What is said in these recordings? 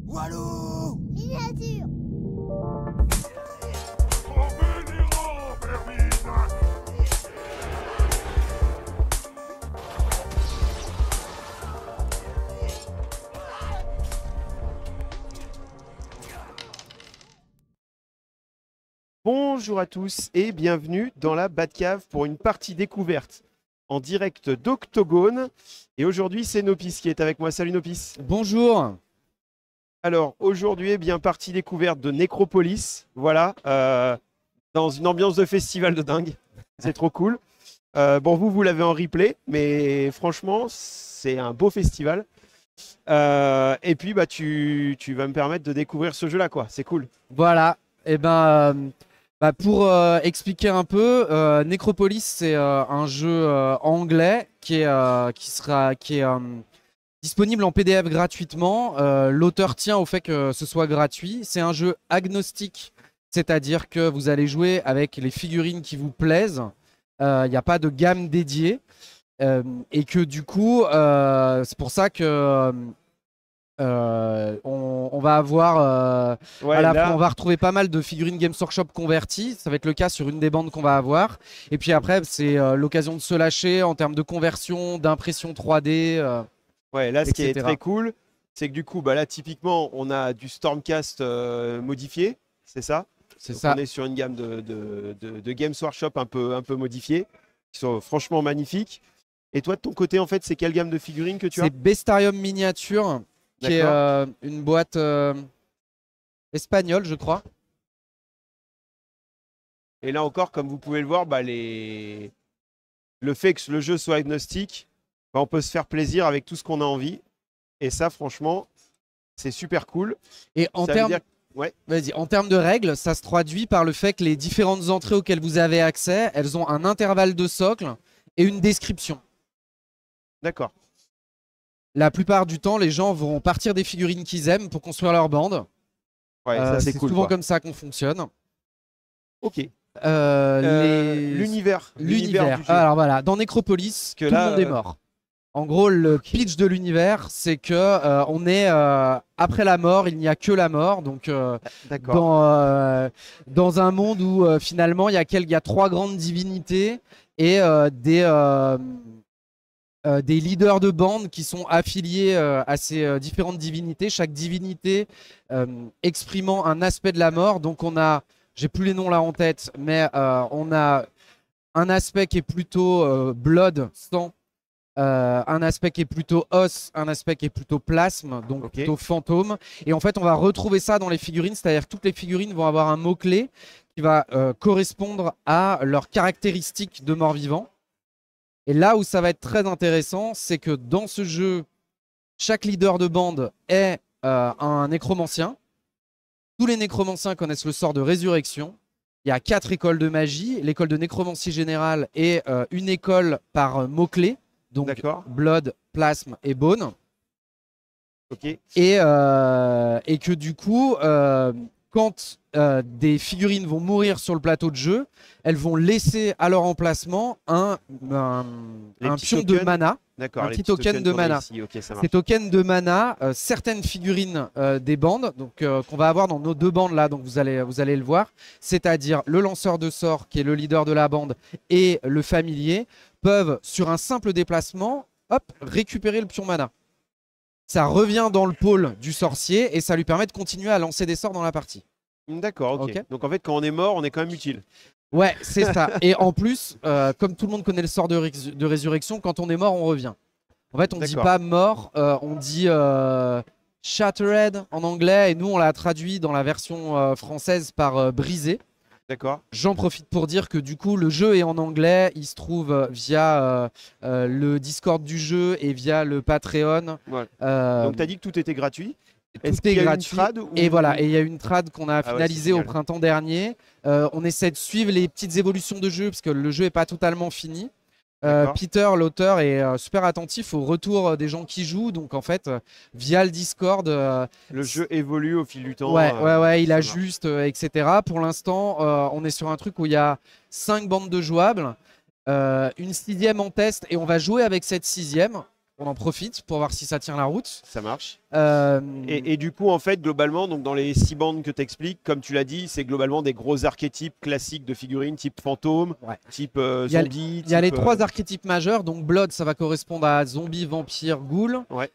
Walou Miniature. Bonjour à tous et bienvenue dans la Batcave pour une partie découverte en direct d'Octogone. Et aujourd'hui, c'est Nopis qui est avec moi. Salut Nopis. Bonjour. Alors aujourd'hui, partie découverte de Necropolis. Voilà, dans une ambiance de festival de dingue. C'est trop cool. Bon, vous l'avez en replay, mais franchement, c'est un beau festival. Et puis, tu vas me permettre de découvrir ce jeu-là, quoi. C'est cool. Voilà. Et pour expliquer un peu, Necropolis, c'est un jeu anglais qui est disponible en PDF gratuitement. L'auteur tient au fait que ce soit gratuit. C'est un jeu agnostique, c'est-à-dire que vous allez jouer avec les figurines qui vous plaisent. Il n'y a pas de gamme dédiée. Et que du coup, c'est pour ça que on va avoir on va retrouver pas mal de figurines Games Workshop converties. Ça va être le cas sur une des bandes qu'on va avoir. Et puis après, c'est l'occasion de se lâcher en termes de conversion, d'impression 3D. Ouais, là, ce qui est etc. très cool, c'est que du coup, là, typiquement, on a du Stormcast modifié, c'est ça? C'est Donc, ça. on est sur une gamme de Games Workshop un peu modifiée, qui sont franchement magnifiques. Et toi, de ton côté, en fait, c'est quelle gamme de figurines que tu as? C'est Bestarium Miniature, qui est une boîte espagnole, je crois. Et là encore, comme vous pouvez le voir, le fait que le jeu soit agnostique, on peut se faire plaisir avec tout ce qu'on a envie. Et ça, franchement, c'est super cool. Et en termes en termes de règles, ça se traduit par le fait que les différentes entrées auxquelles vous avez accès, elles ont un intervalle de socle et une description. D'accord. La plupart du temps, les gens vont partir des figurines qu'ils aiment pour construire leur bande. Ouais, ça c'est cool. Souvent comme ça qu'on fonctionne. Ok. L'univers. Alors voilà, dans Necropolis, tout le monde est mort. En gros, le pitch de l'univers, c'est que on est après la mort, il n'y a que la mort. Donc, dans un monde où finalement il y a trois grandes divinités et des leaders de bande qui sont affiliés à ces différentes divinités. Chaque divinité exprimant un aspect de la mort. Donc, on a, j'ai plus les noms là en tête, mais on a un aspect qui est plutôt blood, sang. Un aspect qui est plutôt os, un aspect qui est plutôt plasme, donc plutôt fantôme. Et en fait, on va retrouver ça dans les figurines, c'est-à-dire que toutes les figurines vont avoir un mot-clé qui va correspondre à leurs caractéristiques de mort-vivant. Et là où ça va être très intéressant, c'est que dans ce jeu, chaque leader de bande est un nécromancien. Tous les nécromanciens connaissent le sort de résurrection. Il y a 4 écoles de magie, l'école de nécromancie générale et une école par mot-clé. Donc blood, plasme et bone. Et que du coup, quand des figurines vont mourir sur le plateau de jeu, elles vont laisser à leur emplacement un pion de mana. Un petit token de mana. Ces tokens de mana, certaines figurines des bandes, donc qu'on va avoir dans nos deux bandes là, donc vous allez le voir, c'est-à-dire le lanceur de sorts qui est le leader de la bande et le familier, peuvent sur un simple déplacement, hop, récupérer le pion mana. Ça revient dans le pôle du sorcier et ça lui permet de continuer à lancer des sorts dans la partie. D'accord, ok. Donc en fait, quand on est mort, on est quand même utile. Ouais, c'est ça. Et en plus, comme tout le monde connaît le sort de résurrection, quand on est mort, on revient. En fait, on ne dit pas mort, on dit shattered en anglais, et nous, on l'a traduit dans la version française par brisé. D'accord. J'en profite pour dire que du coup, le jeu est en anglais. Il se trouve via le Discord du jeu et via le Patreon. Ouais. Donc, tu as dit que tout était gratuit. Tout est gratuit. Et voilà, et il y a une trad qu'on a finalisée au printemps dernier. On essaie de suivre les petites évolutions de jeu parce que le jeu n'est pas totalement fini. Peter, l'auteur, est super attentif au retour des gens qui jouent. Donc en fait, via le Discord, le jeu évolue au fil du temps. Ouais, il ajuste, etc. Pour l'instant, on est sur un truc où il y a 5 bandes de jouables, une 6e en test, et on va jouer avec cette 6e. on en profite pour voir si ça tient la route. Ça marche. Euh, Et du coup, en fait, globalement, donc dans les 6 bandes que tu expliques, comme tu l'as dit, c'est globalement des gros archétypes classiques de figurines, type fantôme, Ouais. type Il y a- zombie. Il y a les type, 3 archétypes majeurs. Donc Blood, ça va correspondre à zombie, vampire, ghoul. Ouais.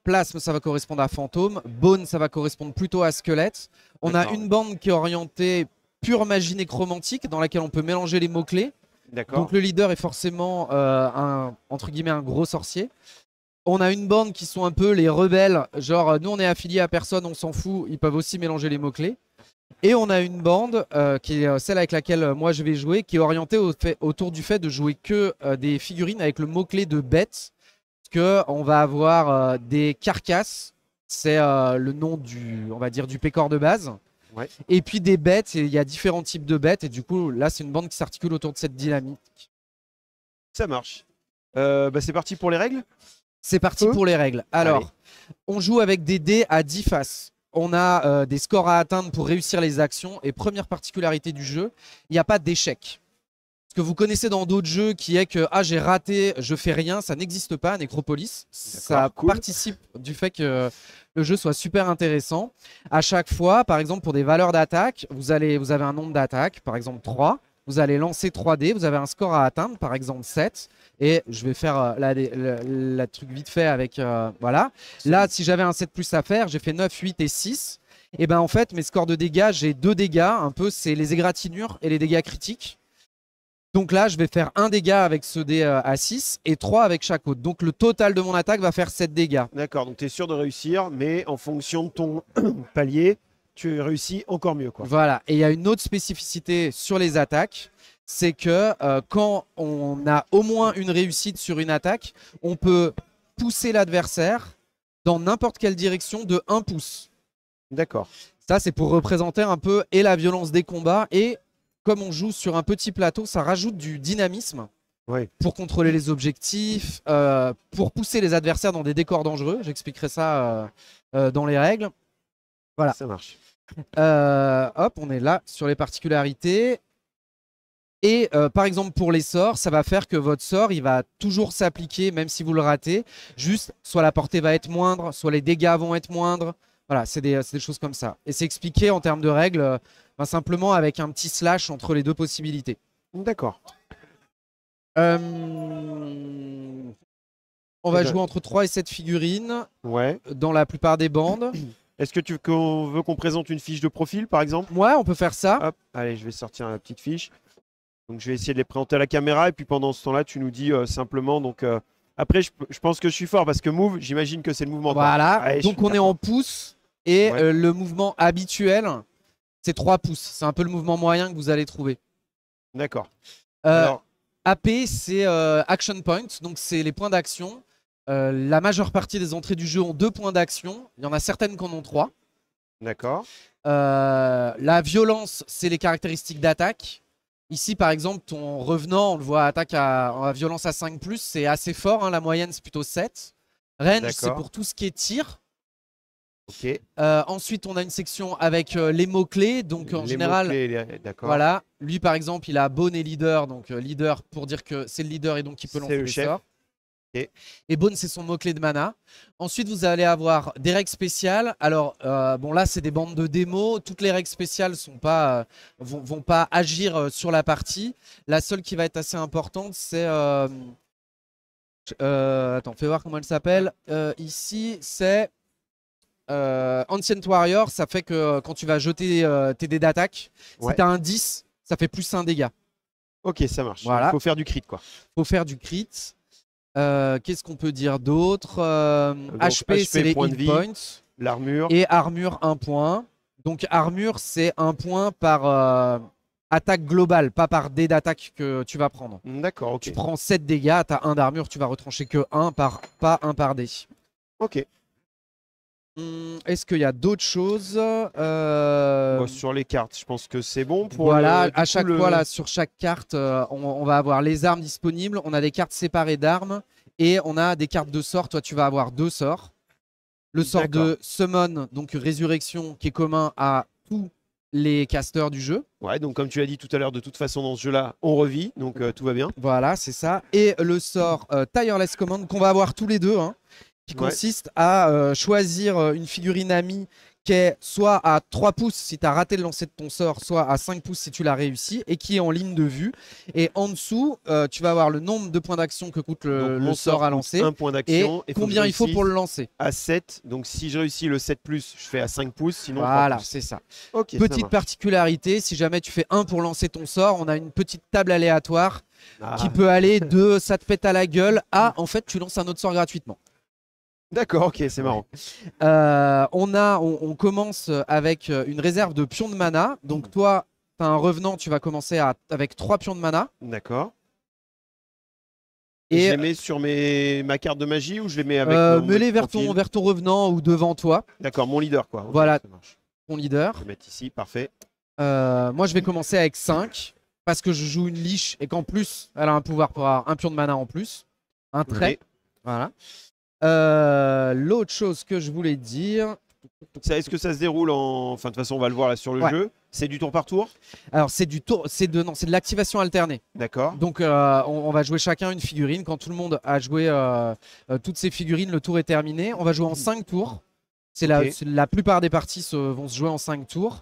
Plasme, ça va correspondre à fantôme. Bone, ça va correspondre plutôt à squelette. On a D'accord. une bande qui est orientée pure magie nécromantique, dans laquelle on peut mélanger les mots-clés. D'accord. Donc le leader est forcément entre guillemets un gros sorcier. On a une bande qui sont un peu les rebelles, genre nous on est affilié à personne, on s'en fout, ils peuvent aussi mélanger les mots-clés. Et on a une bande qui est celle avec laquelle moi je vais jouer, qui est orientée autour du fait de jouer que des figurines avec le mot-clé de bête. Parce qu'on va avoir des carcasses, c'est le nom on va dire, du pécor de base. Ouais. Et puis des bêtes, et il y a différents types de bêtes, et du coup là c'est une bande qui s'articule autour de cette dynamique. Ça marche. C'est parti pour les règles. C'est parti pour les règles. Alors, Allez. on joue avec des dés à 10 faces. On a des scores à atteindre pour réussir les actions. Et première particularité du jeu, il n'y a pas d'échec. Ce que vous connaissez dans d'autres jeux qui est que j'ai raté, je fais rien, ça n'existe pas à Necropolis. Ça cool. participe du fait que le jeu soit super intéressant. À chaque fois, par exemple, pour des valeurs d'attaque, vous avez un nombre d'attaques, par exemple 3. Vous allez lancer 3 dés, vous avez un score à atteindre, par exemple 7. Et je vais faire la truc vite fait avec... voilà. Là, si j'avais un 7 plus à faire, j'ai fait 9, 8 et 6. Et ben en fait, mes scores de dégâts, j'ai 2 dégâts. Un peu, c'est les égratignures et les dégâts critiques. Donc là, je vais faire un dégât avec ce dé à 6 et 3 avec chaque autre. Donc le total de mon attaque va faire 7 dégâts. D'accord, donc tu es sûr de réussir, mais en fonction de ton palier, tu réussis encore mieux, quoi. Voilà. Et il y a une autre spécificité sur les attaques. C'est que quand on a au moins une réussite sur une attaque, on peut pousser l'adversaire dans n'importe quelle direction de 1 pouce. D'accord. Ça, c'est pour représenter un peu et la violence des combats. Et comme on joue sur un petit plateau, ça rajoute du dynamisme Ouais. pour contrôler les objectifs, pour pousser les adversaires dans des décors dangereux. J'expliquerai ça dans les règles. Voilà. Ça marche. Hop, on est là sur les particularités. Et par exemple pour les sorts, ça va faire que votre sort il va toujours s'appliquer même si vous le ratez. Juste soit la portée va être moindre, soit les dégâts vont être moindres. Voilà, c'est des choses comme ça. Et c'est expliqué en termes de règles simplement avec un petit slash entre les deux possibilités. D'accord. On va jouer entre 3 et 7 figurines Ouais. dans la plupart des bandes. Est-ce que qu'on veut qu'on présente une fiche de profil, par exemple? Ouais, on peut faire ça. Hop, allez, je vais sortir la petite fiche. Donc je vais essayer de les présenter à la caméra et puis pendant ce temps-là, tu nous dis simplement. Donc après, je pense que je suis fort parce que move, j'imagine que c'est le mouvement. Voilà. Allez, Donc on est en pouces et Ouais. le mouvement habituel, c'est 3 pouces. C'est un peu le mouvement moyen que vous allez trouver. D'accord. Alors, AP, c'est Action Point, donc c'est les points d'action. La majeure partie des entrées du jeu ont 2 points d'action. Il y en a certaines qui en ont 3. D'accord. La violence, c'est les caractéristiques d'attaque. Ici, par exemple, ton revenant, on le voit, attaque à violence à 5+, c'est assez fort. Hein, la moyenne, c'est plutôt 7. Range, c'est pour tout ce qui est tir. Ok. Ensuite, on a une section avec les mots-clés. Donc, en général, d'accord. voilà. Lui, par exemple, il a Bone et Leader. Donc, Leader pour dire que c'est le leader et donc il peut lancer les sorts. Okay. Et Bone, c'est son mot-clé de mana. Ensuite, vous allez avoir des règles spéciales. Alors, bon, là, c'est des bandes de démos. Toutes les règles spéciales vont pas agir sur la partie. La seule qui va être assez importante, c'est... attends, fais voir comment elle s'appelle. Ici, c'est... Ancient Warrior, ça fait que quand tu vas jeter tes dés d'attaque, si tu as un 10, ça fait plus 1 dégât. Ok, ça marche. Voilà. Il faut faire du crit, quoi. Faut faire du crit. Qu'est-ce qu'on peut dire d'autre? HP, c'est les hit points. L'armure. Et armure, 1 point. Donc armure, c'est 1 point par attaque globale, pas par dé d'attaque que tu vas prendre. D'accord, ok. Tu prends 7 dégâts, tu as 1 d'armure, tu vas retrancher que 1 par, pas 1 par dé. Ok. Est-ce qu'il y a d'autres choses Sur les cartes, je pense que c'est bon. Pour voilà, à chaque fois, là, sur chaque carte, on va avoir les armes disponibles. On a des cartes séparées d'armes et on a des cartes de sorts. Toi, tu vas avoir 2 sorts. Le sort de Summon, donc Résurrection, qui est commun à tous les casters du jeu. Ouais, donc comme tu l'as dit tout à l'heure, de toute façon dans ce jeu-là, on revit, donc tout va bien. Voilà, c'est ça. Et le sort Tireless Command qu'on va avoir tous les deux, hein, qui Ouais. consiste à choisir une figurine amie qui est soit à 3 pouces si tu as raté le lancer de ton sort, soit à 5 pouces si tu l'as réussi, et qui est en ligne de vue. Et en dessous, tu vas avoir le nombre de points d'action que coûte Donc, le sort à lancer, un point et d'action. combien il faut pour le lancer. À 7, donc si je réussis le 7+, je fais à 5 pouces, sinon 3 Voilà, pouces. c'est ça. Ok, ça Petite marche. particularité, si jamais tu fais 1 pour lancer ton sort, on a une petite table aléatoire Ah, qui peut aller de ça te pète à la gueule à en fait tu lances un autre sort gratuitement. D'accord, ok, c'est marrant. On commence avec une réserve de pions de mana. Donc toi, tu as un revenant, tu vas commencer avec 3 pions de mana. D'accord. Et je les mets sur ma carte de magie ou je les mets avec mets-les vers profil ton revenant ou devant toi. D'accord, mon leader quoi. Ok, Voilà, ça marche. ton leader. Je vais mettre ici, parfait. Moi, je vais commencer avec 5 parce que je joue une liche et qu'en plus, elle a un pouvoir pour avoir un pion de mana en plus. Un trait. Ok. Voilà. L'autre chose que je voulais dire. Est-ce que ça se déroule en. Enfin, de toute façon, on va le voir là sur le jeu. C'est du tour par tour? Alors, c'est de l'activation alternée. D'accord. Donc, on va jouer chacun une figurine. Quand tout le monde a joué toutes ses figurines, le tour est terminé. On va jouer en 5 tours. La plupart des parties vont se jouer en 5 tours.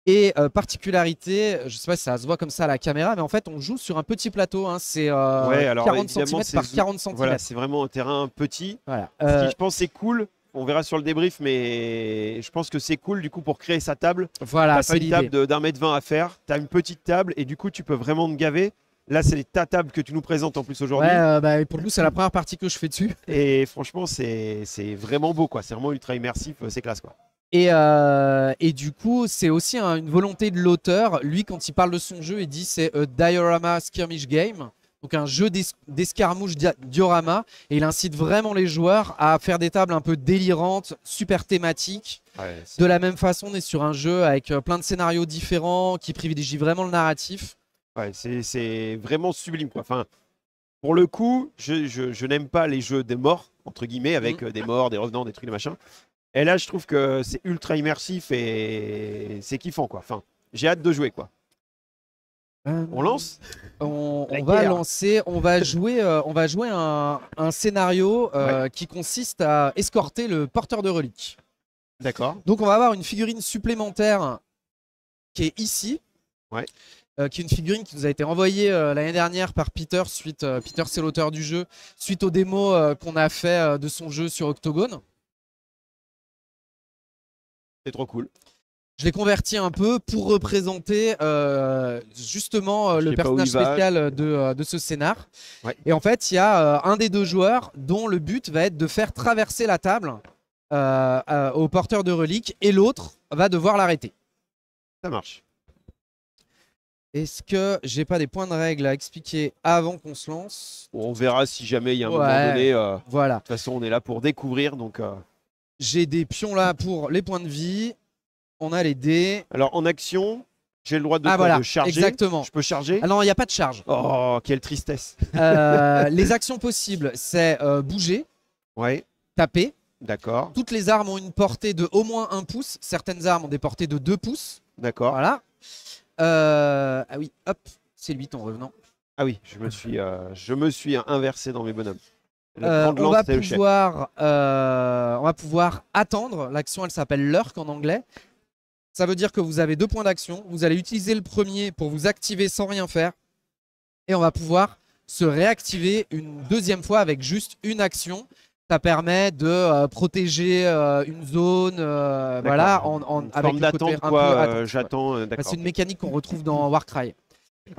Et particularité, je sais pas si ça se voit comme ça à la caméra, mais en fait, on joue sur un petit plateau. Hein, c'est 40 cm par 40 cm. Voilà, c'est vraiment un terrain petit. Voilà. Ce qui, je pense, c'est cool. On verra sur le débrief, mais je pense que c'est cool du coup pour créer sa table. Voilà, c'est une table d'1,20 m à faire. Tu as une petite table et du coup, tu peux vraiment te gaver. Là, c'est ta table que tu nous présentes en plus aujourd'hui. Ouais, pour le coup, c'est la première partie que je fais dessus. Et franchement, c'est vraiment beau, quoi. C'est vraiment ultra immersif, c'est classe, quoi. Et du coup, c'est aussi une volonté de l'auteur. Lui, quand il parle de son jeu, il dit c'est a diorama skirmish game. Donc un jeu d'escarmouche diorama. Et il incite vraiment les joueurs à faire des tables un peu délirantes, super thématiques. Ouais, de la même façon, on est sur un jeu avec plein de scénarios différents qui privilégient vraiment le narratif. Ouais, c'est vraiment sublime, quoi. Enfin, pour le coup, je n'aime pas les jeux des morts, entre guillemets, avec des morts, des revenants, des trucs, des machins. Et là, je trouve que c'est ultra immersif et c'est kiffant, quoi. Enfin, j'ai hâte de jouer, quoi. On lance? On va lancer, on va jouer un scénario qui consiste à escorter le porteur de reliques. D'accord. Donc on va avoir une figurine supplémentaire qui est ici. Ouais. Qui est une figurine qui nous a été envoyée l'année dernière par Peter. Peter, c'est l'auteur du jeu, suite aux démos qu'on a fait de son jeu sur Octogone. C'est trop cool. Je l'ai converti un peu pour représenter justement le personnage spécial de ce scénar. Ouais. Et en fait, il y a un des deux joueurs dont le but va être de faire traverser la table au porteur de reliques et l'autre va devoir l'arrêter. Ça marche. Est-ce que j'ai pas des points de règle à expliquer avant qu'on se lance? On verra si jamais il y a un moment donné. Voilà. De toute façon, on est là pour découvrir. Donc, j'ai des pions là pour les points de vie. On a les dés. Alors en action, j'ai le droit de charger. Exactement. Je peux charger? Ah non, il n'y a pas de charge. Oh, quelle tristesse. Les actions possibles, c'est bouger, taper. D'accord. Toutes les armes ont une portée de au moins 1 pouce. Certaines armes ont des portées de 2 pouces. D'accord. Voilà. Ah oui, hop, c'est lui ton revenant. Ah oui, je me suis inversé dans mes bonhommes. On va pouvoir attendre. L'action, elle s'appelle lurk en anglais. Ça veut dire que vous avez 2 points d'action. Vous allez utiliser le premier pour vous activer sans rien faire. Et on va pouvoir se réactiver une deuxième fois avec juste une action. Ça permet de protéger une zone, voilà, avec forme d'attente, quoi. J'attends. C'est une mécanique qu'on retrouve dans Warcry.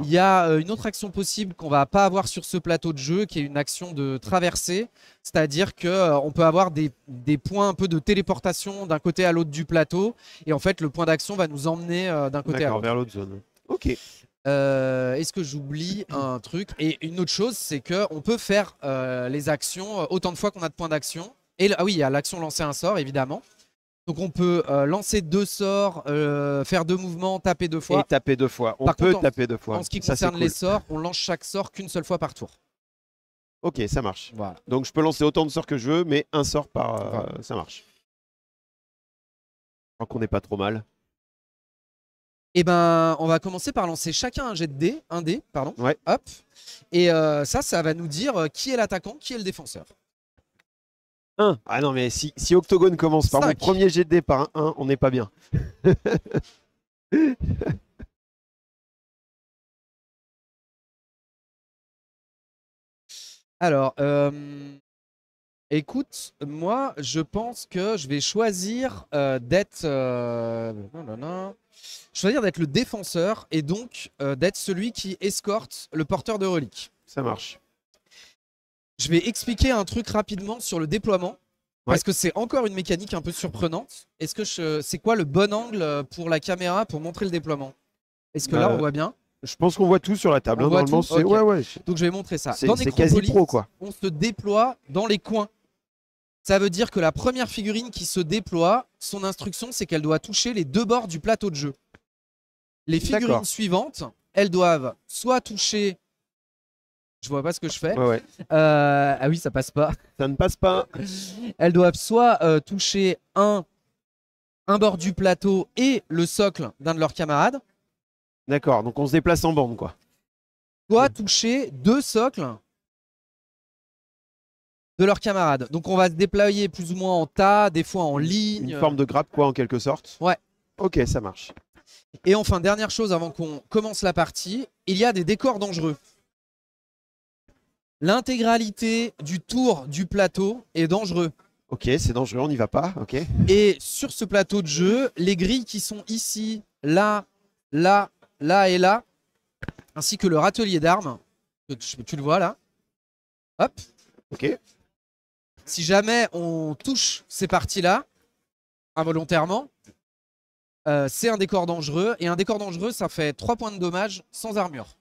Il y a une autre action possible qu'on va pas avoir sur ce plateau de jeu, qui est une action de traversée, c'est-à-dire qu'on peut avoir des points un peu de téléportation d'un côté à l'autre du plateau, et en fait le point d'action va nous emmener d'un côté à l'autre. Vers l'autre zone. Ok. Est-ce que j'oublie un truc? Et une autre chose, c'est qu'on peut faire les actions autant de fois qu'on a de points d'action. Et oui, il y a l'action lancer un sort, évidemment. Donc on peut lancer 2 sorts, faire 2 mouvements, taper 2 fois. Et taper 2 fois. On peut taper 2 fois. En ce qui concerne les sorts, on lance chaque sort qu'une seule fois par tour. Ok, ça marche. Voilà. Donc je peux lancer autant de sorts que je veux, mais un sort par... Voilà. Ça marche. Je crois qu'on n'est pas trop mal. Et ben, on va commencer par lancer chacun un jet de dés, un dé, pardon. Ouais. Hop. Et ça va nous dire qui est l'attaquant, qui est le défenseur. 1. Ah non, mais si Octogone commence par mon 5. premier jet de dé par un 1, on n'est pas bien. Alors, écoute, moi, je pense que je vais choisir d'être choisir d'être le défenseur et donc d'être celui qui escorte le porteur de reliques. Ça marche. Je vais expliquer un truc rapidement sur le déploiement. Parce Ouais. que c'est encore une mécanique un peu surprenante. C'est quoi le bon angle pour la caméra pour montrer le déploiement? Est-ce que là on voit bien? Je pense qu'on voit tout sur la table. On Hein, voit normalement, tout c'est Ok. ouais. Donc je vais montrer ça. C'est Dans quasi Necropolis, pro, quoi. on se déploie dans les coins. Ça veut dire que la première figurine qui se déploie, son instruction, c'est qu'elle doit toucher les deux bords du plateau de jeu. Les figurines D'accord. suivantes, elles doivent soit toucher... Je vois pas ce que je fais. Ouais. Ah oui, ça passe pas. Ça ne passe pas. Elles doivent soit toucher un bord du plateau et le socle d'un de leurs camarades, D'accord. Donc on se déplace en bande, quoi. soit toucher deux socles de leurs camarades. Donc on va se déployer plus ou moins en tas, des fois en ligne. Une forme de grappe, quoi, en quelque sorte. Ouais. Ok, ça marche. Et enfin, dernière chose avant qu'on commence la partie, il y a des décors dangereux. L'intégralité du tour du plateau est dangereux. Ok, c'est dangereux, on n'y va pas. Ok. Et sur ce plateau de jeu, les grilles qui sont ici, là, là, là et là, ainsi que le râtelier d'armes, tu le vois là. Hop. Ok. Si jamais on touche ces parties-là, involontairement, c'est un décor dangereux. Et un décor dangereux, ça fait 3 points de dommage sans armure.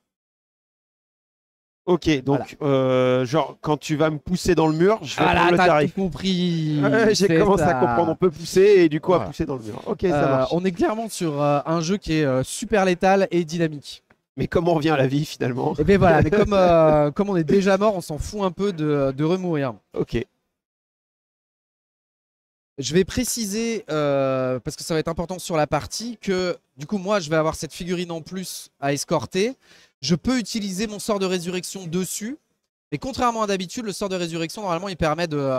Ok, donc genre quand tu vas me pousser dans le mur, je vais Voilà, prendre le t'as tarif. tout compris. Ouais, j'ai c'est commencé à ça. comprendre, on peut pousser et du coup à Voilà. pousser dans le mur. Ok, ça marche. On est clairement sur un jeu qui est super létal et dynamique. Mais comment on revient à la vie finalement? Et bien voilà, mais comme on est déjà mort, on s'en fout un peu de remourir. Ok. Je vais préciser, parce que ça va être important sur la partie, que du coup moi je vais avoir cette figurine en plus à escorter. Je peux utiliser mon sort de résurrection dessus. Et contrairement à d'habitude, le sort de résurrection, normalement, il permet de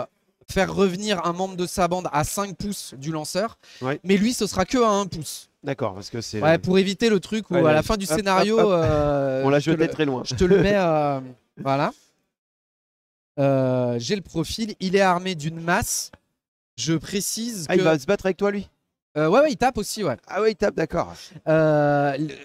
faire revenir un membre de sa bande à 5 pouces du lanceur. Ouais. Mais lui, ce sera que à 1 pouce. D'accord, parce que c'est. Ouais, pour éviter le truc où Ouais, à la hop, fin du hop, scénario, hop. On l'a jeté très loin. je te le mets. Voilà. J'ai le profil. Il est armé d'une masse. Je précise Ah, que. il va se battre avec toi lui? Ouais, il tape aussi, ouais. Ah ouais, il tape, d'accord.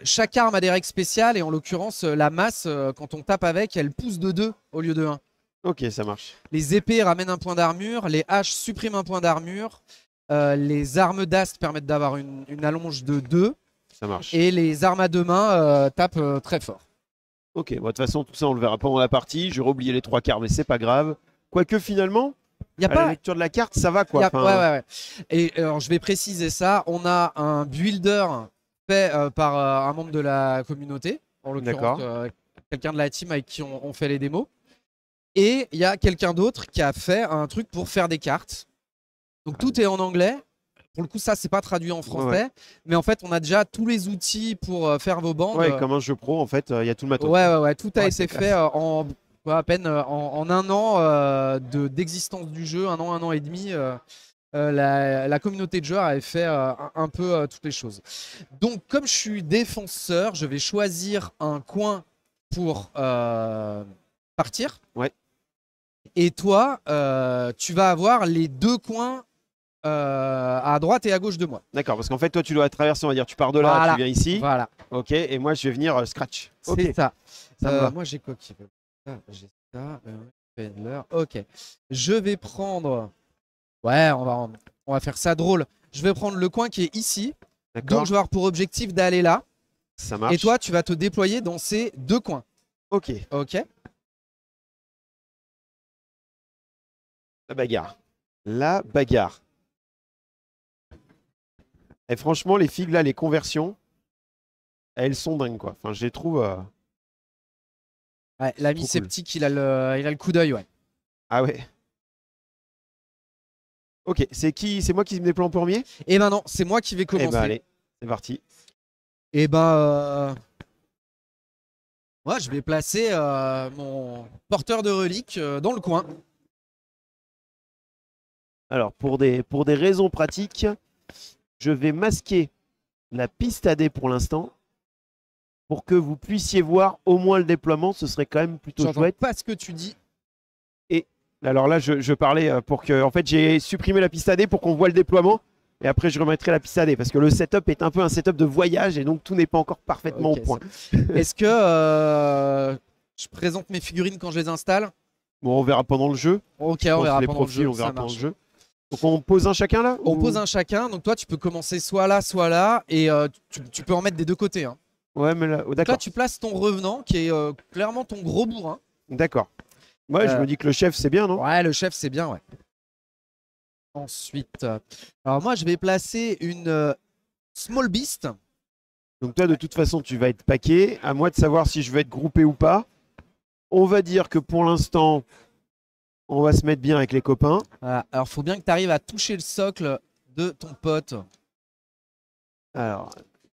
Chaque arme a des règles spéciales et en l'occurrence, la masse, quand on tape avec, elle pousse de 2 au lieu de 1. Ok, ça marche. Les épées ramènent un point d'armure, les haches suppriment un point d'armure, les armes d'ast permettent d'avoir une allonge de 2 Ça marche. et les armes à deux mains tapent très fort. Ok, bon, de toute façon, tout ça on le verra pendant la partie. J'aurais oublié les 3 quarts, mais c'est pas grave. Quoique finalement, Il y a à la pas. lecture de la carte, ça va quoi. Ouais, Enfin, ouais. Et alors, je vais préciser ça. On a un builder fait par un membre de la communauté, en l'occurrence quelqu'un de la team avec qui on fait les démos. Et il y a quelqu'un d'autre qui a fait un truc pour faire des cartes. Donc tout est en anglais. Pour le coup, ça, c'est pas traduit en français. Mais en fait, on a déjà tous les outils pour faire vos bandes. Ouais, comme un jeu pro, en fait, il y a tout le matos. Ouais. Tout a été c'est fait en à peine en un an d'existence du jeu, un an et demi. La communauté de joueurs avait fait un peu toutes les choses. Donc, comme je suis défenseur, je vais choisir un coin pour partir. Ouais. Et toi, tu vas avoir les 2 coins à droite et à gauche de moi. D'accord, parce qu'en fait, toi, tu dois traverser, on va dire, tu pars de là, Voilà. tu viens ici. Voilà. Ok, et moi, je vais venir scratch. Ok, C'est ça. ça me va. Moi, j'ai quoi qui veut ça? J'ai ça. Pendler. Ok. Je vais prendre. Ouais, on va faire ça drôle. Je vais prendre le coin qui est ici. D'accord, Donc, je vais avoir pour objectif d'aller là. ça marche. Et toi, tu vas te déployer dans ces 2 coins. Ok, Ok. la bagarre. La bagarre. Et franchement, les figues là, les conversions, elles sont dingues quoi. Enfin, je les trouve. Ouais, l'ami Trop cool. sceptique, il a le coup d'œil, ouais. Ah ouais. Ok, c'est moi qui me déploie en premier? Et maintenant, c'est moi qui vais Eh commencer. ben allez, c'est parti. Et ben, moi, je vais placer mon porteur de reliques dans le coin. Alors, pour des raisons pratiques, je vais masquer la piste AD pour l'instant pour que vous puissiez voir au moins le déploiement. Ce serait quand même plutôt J'entends chouette. pas ce que tu dis. Et alors là, je parlais pour que. En fait, j'ai supprimé la piste AD pour qu'on voit le déploiement. Et après, je remettrai la piste AD parce que le setup est un peu un setup de voyage et donc tout n'est pas encore parfaitement Ok, au point. Est-ce que je présente mes figurines quand je les installe? Bon, on verra pendant le jeu. Ok, Je on pense verra les pendant le profils, jeu. on verra Ça pendant le marche. jeu. Donc on pose un chacun là On ou- pose un chacun. Donc toi, tu peux commencer soit là, soit là. Et tu peux en mettre des deux côtés, hein. Ouais, mais là, oh, Donc là, d'accord. tu places ton revenant qui est clairement ton gros bourrin. D'accord. Ouais, je me dis que le chef, c'est bien, non? Ouais, le chef, c'est bien, ouais. Ensuite, alors moi, je vais placer une Small Beast. Donc toi, de toute façon, tu vas être paqué. À moi de savoir si je vais être groupé ou pas. On va dire que pour l'instant, on va se mettre bien avec les copains. Voilà. Alors, faut bien que tu arrives à toucher le socle de ton pote. Alors,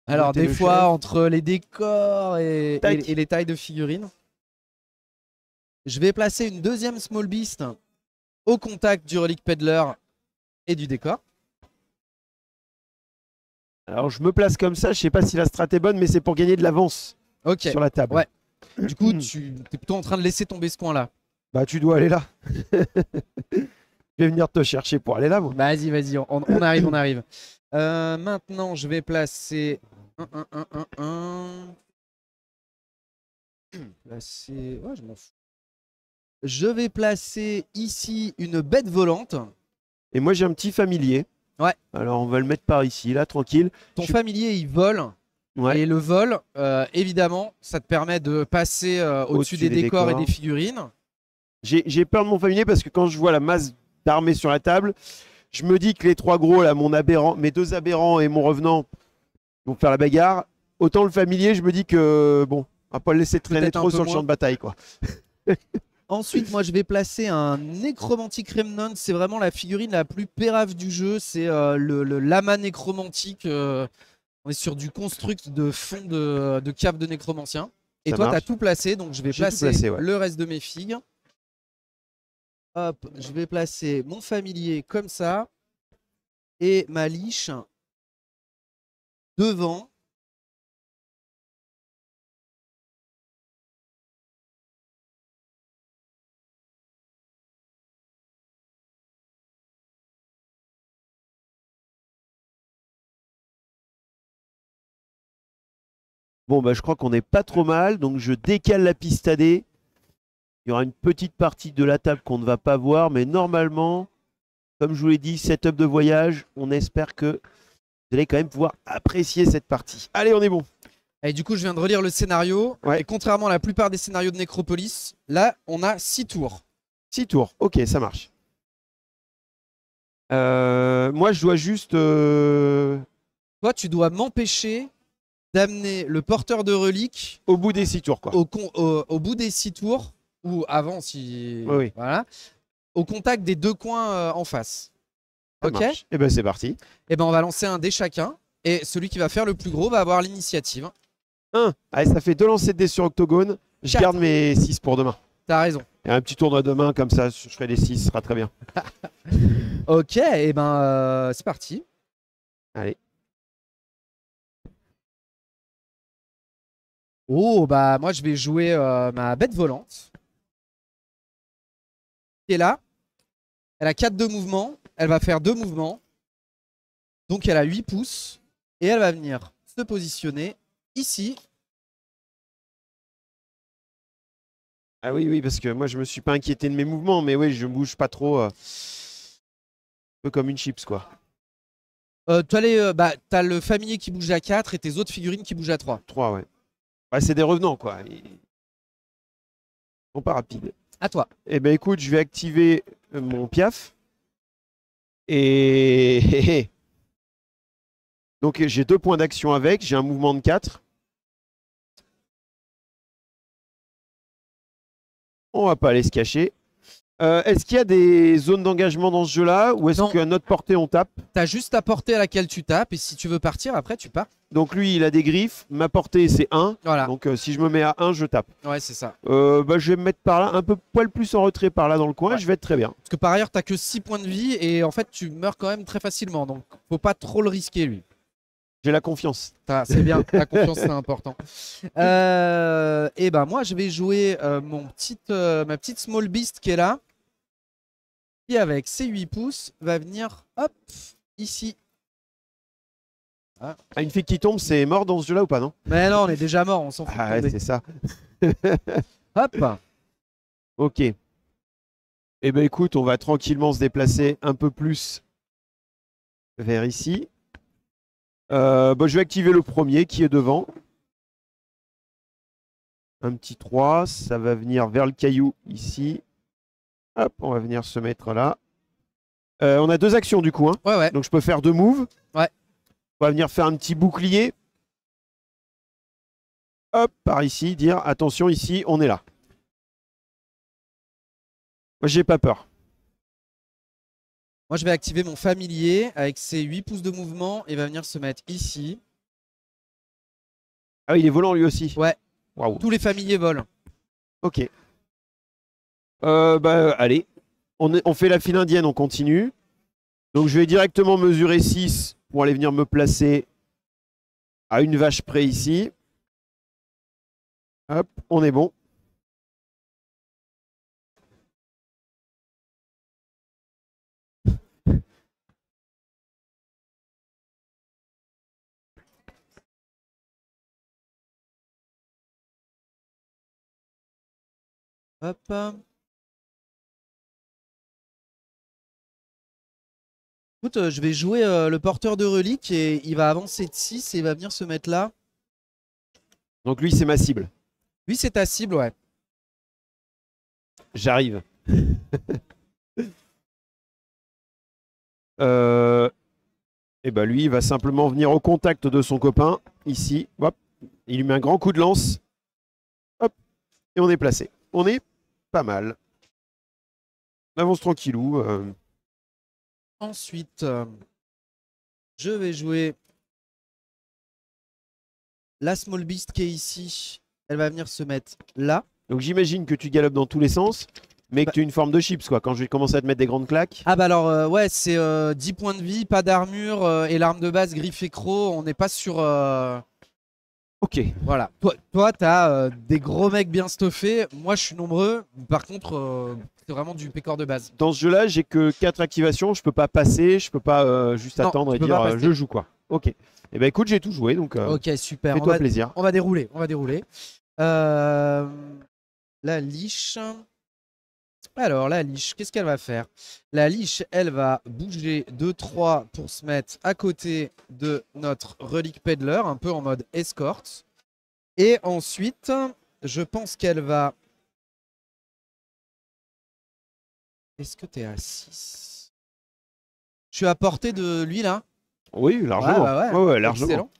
Alors, notez des le fois, chef. entre les décors Tac. et les tailles de figurines, je vais placer une deuxième Small Beast au contact du Relic Peddler et du décor. Alors, je me place comme ça. Je sais pas si la strat est bonne, mais c'est pour gagner de l'avance Ok. sur la table. Ouais. Du coup, tu es plutôt en train de laisser tomber ce coin-là. Bah, tu dois aller là. Je vais venir te chercher pour aller là, moi. Vas-y, vas-y, on arrive, on arrive. Maintenant, je vais placer un. Placer. Ouais, je m'en fous. Je vais placer ici une bête volante. Et moi, j'ai un petit familier. Ouais. Alors, on va le mettre par ici, là, tranquille. Ton Je suis- familier, il vole. Ouais. Et le vol, évidemment, ça te permet de passer au-dessus des décors et des figurines. J'ai peur de mon familier parce que quand je vois la masse d'armées sur la table, je me dis que les trois gros, là, mes deux aberrants et mon revenant vont faire la bagarre. Autant le familier, je me dis que, bon, on va pas le laisser traîner Peut-être un trop peu sur le moins. champ de bataille, quoi. Ensuite, moi, je vais placer un Nécromantique Remnant. C'est vraiment la figurine la plus pérave du jeu. C'est le lama nécromantique. On est sur du construct de fond de cave de nécromancien. Et Ça toi, tu as marche. tout placé. Donc, je vais J'ai tout placer placé, ouais. le reste de mes figues. Hop, je vais placer mon familier comme ça. Et ma liche devant. Bon, bah, je crois qu'on n'est pas trop mal, donc je décale la piste AD. Il y aura une petite partie de la table qu'on ne va pas voir, mais normalement, comme je vous l'ai dit, setup de voyage, on espère que vous allez quand même pouvoir apprécier cette partie. Allez, on est bon. Et du coup, je viens de relire le scénario. Ouais. Et contrairement à la plupart des scénarios de Necropolis, là, on a 6 tours. 6 tours, ok, ça marche. Moi, je dois juste... Toi, tu dois m'empêcher d'amener le porteur de reliques au bout des 6 tours, quoi. au bout des 6 tours, ou avant, si. Oui. Voilà. Au contact des deux coins en face. Ça Ok. marche. Et ben c'est parti. Et ben, on va lancer un dé chacun. Et celui qui va faire le plus gros va avoir l'initiative. 1. Allez, ça fait 2 lancers de dés sur octogone. Je 4. garde mes 6 pour demain. T'as raison. Et un petit tournoi demain, comme ça, je ferai les 6, ce sera très bien. Ok, et ben, c'est parti. Allez. Oh, bah, moi, je vais jouer ma bête volante. Qui est là. Elle a 4 de mouvement. Elle va faire 2 mouvements. Donc, elle a 8 pouces. Et elle va venir se positionner ici. Ah oui, oui, parce que moi, je me suis pas inquiété de mes mouvements, mais oui, je bouge pas trop. Un peu comme une chips, quoi. T'as le familier qui bouge à 4 et tes autres figurines qui bougent à 3. 3, ouais. Ouais, c'est des revenants, quoi. Ils sont pas rapides. À toi. Eh ben écoute, je vais activer mon piaf. Et... Donc j'ai 2 points d'action avec, j'ai un mouvement de 4. On va pas aller se cacher. Est-ce qu'il y a des zones d'engagement dans ce jeu-là ou est-ce Non. qu'à notre portée on tape? T'as juste ta portée à laquelle tu tapes et si tu veux partir, après tu pars. Donc lui, il a des griffes. Ma portée, c'est 1. Voilà. Donc si je me mets à 1, je tape. Ouais, c'est ça. Bah, je vais me mettre par là, un peu poil plus en retrait par là dans le coin. Ouais. Je vais être très bien. Parce que par ailleurs, t'as que 6 points de vie et en fait, tu meurs quand même très facilement. Donc, faut pas trop le risquer, lui. J'ai la confiance. C'est bien, la confiance, c'est important. Et ben moi, je vais jouer ma petite Small Beast qui est là. Qui, avec ses 8 pouces, va venir, hop, ici. Ah, une fille qui tombe, c'est mort dans ce jeu-là ou pas, non? Mais non, on est déjà mort, on s'en fout. Ah ouais, c'est ça. Hop. Ok. Eh ben écoute, on va tranquillement se déplacer un peu plus vers ici. Bah, je vais activer le premier qui est devant. Un petit 3, ça va venir vers le caillou ici. Hop, on va venir se mettre là. On a 2 actions du coup, hein. Ouais, ouais. Donc je peux faire 2 moves. Ouais. On va venir faire un petit bouclier. Hop, par ici, dire attention ici, on est là. Moi j'ai pas peur. Moi, je vais activer mon familier avec ses 8 pouces de mouvement et va venir se mettre ici. Ah oui, il est volant lui aussi. Ouais. Waouh. Tous les familiers volent. Ok. Bah allez, on fait la file indienne, on continue. Donc je vais directement mesurer 6 pour aller venir me placer à une vache près ici. Hop, on est bon. Hop. Écoute, je vais jouer le porteur de relique et il va avancer de 6 et il va venir se mettre là. Donc lui c'est ma cible. Lui, c'est ta cible, ouais. J'arrive. Et bah lui il va simplement venir au contact de son copain ici. Hop. Il lui met un grand coup de lance. Hop. Et on est placé. On est pas mal. On avance tranquillou. Ensuite, je vais jouer la Small Beast qui est ici. Elle va venir se mettre là. Donc j'imagine que tu galopes dans tous les sens, mais que tu as une forme de chips quoi. Quand je vais commencer à te mettre des grandes claques. Ah bah alors, ouais, c'est 10 points de vie, pas d'armure et l'arme de base griffe et croc. On n'est pas sur... Ok. Voilà. Toi t'as des gros mecs bien stuffés. Moi, je suis nombreux. Par contre, c'est vraiment du pécor de base. Dans ce jeu-là, j'ai que 4 activations. Je peux pas passer, je peux pas juste Non, attendre tu et peux dire pas passer. je joue quoi. Ok. Et ben écoute, j'ai tout joué donc Ok, super. fais-toi plaisir. On va dérouler. On va dérouler. La liche. Alors, la liche, qu'est-ce qu'elle va faire? La liche, elle va bouger 2-3 pour se mettre à côté de notre relique peddler, un peu en mode escorte. Et ensuite, je pense qu'elle va... Est-ce que tu es à 6? Je suis à portée de lui, là. Oui, largement. Ouais, largement. Excellent.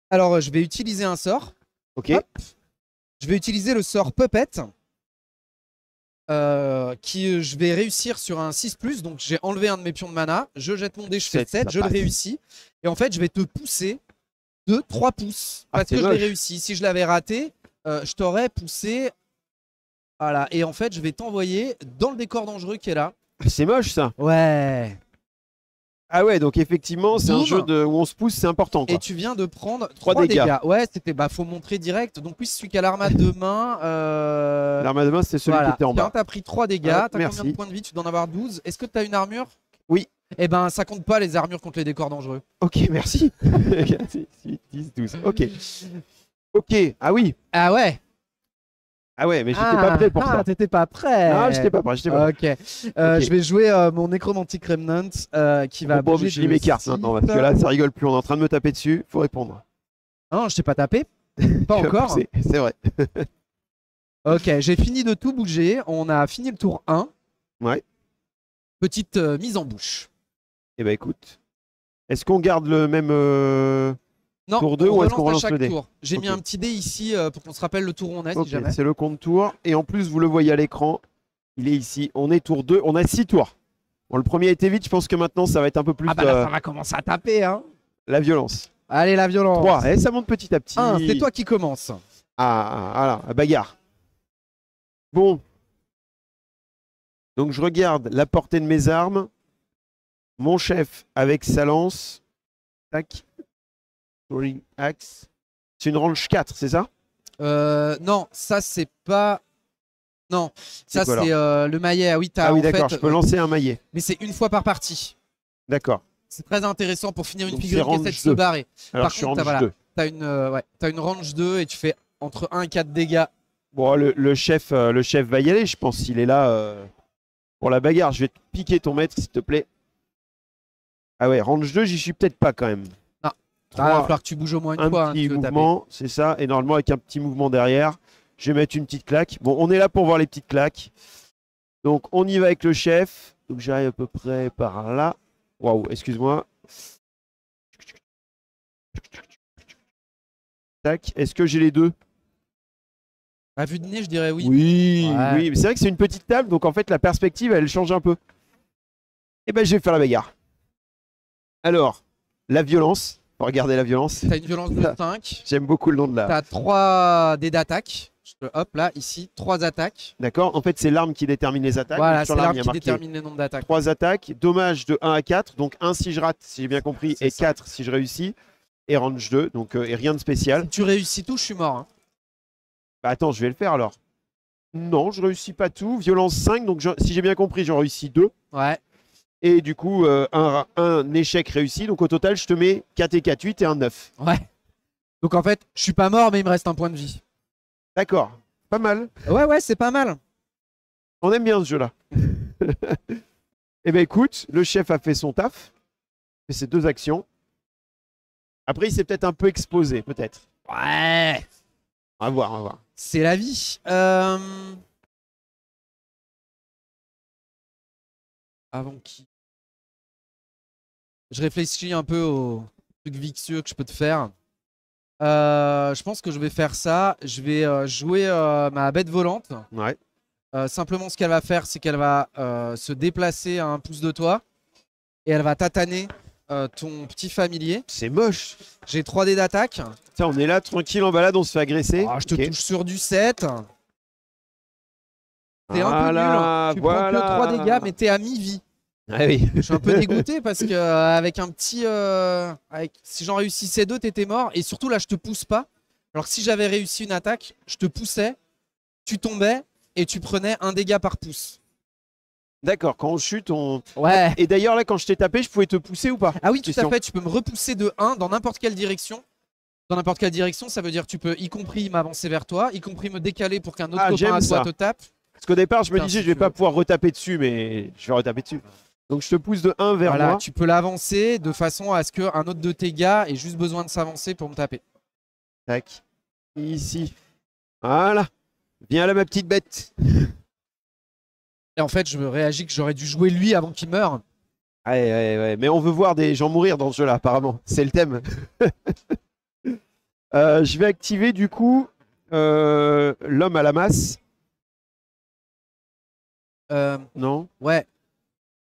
Alors, je vais utiliser un sort. Ok. Hop. Je vais utiliser le sort Puppet. Je vais réussir sur un 6+, donc j'ai enlevé un de mes pions de mana, je jette mon dé, je fais 7, je le réussis, et en fait je vais te pousser de 3 pouces, parce que je l'ai réussi. Si je l'avais raté, je t'aurais poussé, voilà, et en fait je vais t'envoyer dans le décor dangereux qui est là. C'est moche ça. Ouais. Ah ouais, donc effectivement c'est un Boum. jeu où on se pousse, c'est important quoi. Et tu viens de prendre 3 dégâts. Ouais, c'était, faut montrer direct, donc oui, celui qui a l'arme à deux mains... L'arme à deux main c'était celui qui était en bas. Tu as pris 3 dégâts, Ah, tu as combien de points de vie? Tu dois en avoir 12. Est-ce que tu as une armure? Oui. Eh ben, ça compte pas les armures contre les décors dangereux. Ok, merci. 8, 10, 12. Ok. Ok, ah oui. Ah ouais. Ah ouais, mais j'étais pas prêt pour ça. T'étais pas prêt. Non, j'étais pas prêt. Ok. Je vais jouer mon Necromantic Remnant qui va bouger. Je lis mes cartes maintenant parce que là ça rigole plus. On est en train de me taper dessus. Faut répondre. Ah non, je t'ai pas tapé. Pas encore. C'est vrai. Ok, j'ai fini de tout bouger. On a fini le tour 1. Ouais. Petite mise en bouche. Eh ben écoute. Est-ce qu'on garde le même non, tour 2 ou est-ce qu'on relance le dé? J'ai mis un petit dé ici pour qu'on se rappelle le tour où on est si jamais. C'est le compte tour. Et en plus, vous le voyez à l'écran. Il est ici. On est tour 2. On a 6 tours. Bon, le premier a été vite. Je pense que maintenant, ça va être un peu plus Ah bah là, ça va commencer à taper, hein. la violence. Allez, la violence. 3. Et ça monte petit à petit. 1, c'est toi qui commence. Voilà, la bagarre. Bon. Donc, je regarde la portée de mes armes. Mon chef avec sa lance. Tac. Throwing axe. C'est une range 4, c'est ça? Non, ça, c'est pas... Non, ça, quoi, c'est le maillet. Ah oui, Ah oui, en d'accord, fait, je peux lancer un maillet. mais c'est une fois par partie. D'accord. C'est très intéressant pour finir une Donc, figurine qui c'est essaie de range se 2. barrer. Alors, Par je suis contre, range 2. t'as une range 2 et tu fais entre 1 et 4 dégâts. Bon, le chef va y aller, je pense. Il est là pour la bagarre. Je vais te piquer ton maître, s'il te plaît. Ah ouais, range 2, j'y suis peut-être pas quand même. Non. Il 3, va falloir que tu bouges au moins une fois. un petit tu veux taper. mouvement, c'est ça. Et normalement, avec un petit mouvement derrière, je vais mettre une petite claque. Bon, on est là pour voir les petites claques. Donc, on y va avec le chef. Donc, j'arrive à peu près par là. Waouh, excuse-moi. Tac. Est-ce que j'ai les deux? À vue de nez, je dirais oui. Oui, Ouais. oui. Mais c'est vrai que c'est une petite table, donc en fait, la perspective, elle change un peu. Et ben, je vais faire la bagarre. Alors, la violence. Regardez la violence. T'as une violence de 5. J'aime beaucoup le nom de la. T'as 3 dés d'attaque. Hop, là, ici, 3 attaques. D'accord. En fait, c'est l'arme qui détermine les attaques. Voilà, Donc, c'est sur l'arme, l'arme il y a qui marqué détermine les nombres d'attaques. 3 attaques. Dommage de 1 à 4. Donc 1 si je rate, si j'ai bien compris, C'est et ça. 4 si je réussis. Et range 2. Donc, et rien de spécial. Si tu réussis tout, je suis mort. Hein. Bah attends, je vais le faire alors. Non, je réussis pas tout. Violence 5. Donc, si j'ai bien compris, j'en réussis 2. Ouais. Et du coup, un échec réussi. Donc, au total, je te mets 4 et 4, 8 et un 9. Ouais. Donc en fait, je suis pas mort, mais il me reste un point de vie. D'accord. Pas mal. Ouais, c'est pas mal. On aime bien ce jeu-là. Eh bien, écoute, le chef a fait son taf. Fait ses 2 actions. Après, il s'est peut-être un peu exposé, peut-être. Ouais. On va voir, on va voir. C'est la vie. Avant qui? Je réfléchis un peu au truc vicieux que je peux te faire. Je pense que je vais faire ça. Je vais jouer ma bête volante. Ouais. Simplement, ce qu'elle va faire, c'est qu'elle va se déplacer à 1 pouce de toi. Et elle va tataner ton petit familier. C'est moche. J'ai 3 dés d'attaque. Tiens, on est là, tranquille, en balade, on se fait agresser. Je te Ok. touche sur du 7. T'es un peu Voilà, nul. Tu prends que 3 dégâts, mais t'es à mi-vie. Ah oui. Je suis un peu dégoûté parce que avec un petit. Si j'en réussissais 2, t'étais mort. Et surtout là, je te pousse pas. Alors que si j'avais réussi une attaque, je te poussais, tu tombais et tu prenais 1 dégât par pouce. D'accord, quand on chute, on. Ouais. Et d'ailleurs, là, quand je t'ai tapé, je pouvais te pousser ou pas? Ah oui, tout Question. à fait. Tu peux me repousser de 1 dans n'importe quelle direction. Dans n'importe quelle direction, ça veut dire que tu peux y compris m'avancer vers toi, y compris me décaler pour qu'un autre copain j'aime à toi ça. te tape. Parce qu'au départ, je me Tiens, disais, si je vais tu pas veux. pouvoir retaper dessus, mais je vais retaper dessus. Donc, je te pousse de 1 vers Voilà, moi. tu peux l'avancer de façon à ce qu'un autre de tes gars ait juste besoin de s'avancer pour me taper. Tac. Ici. Voilà. Viens là, ma petite bête. Et en fait, je me réagis que j'aurais dû jouer lui avant qu'il meure. Ouais. Mais on veut voir des gens mourir dans ce jeu-là, apparemment. C'est le thème. Je vais activer, du coup, l'homme à la masse. Non. Ouais,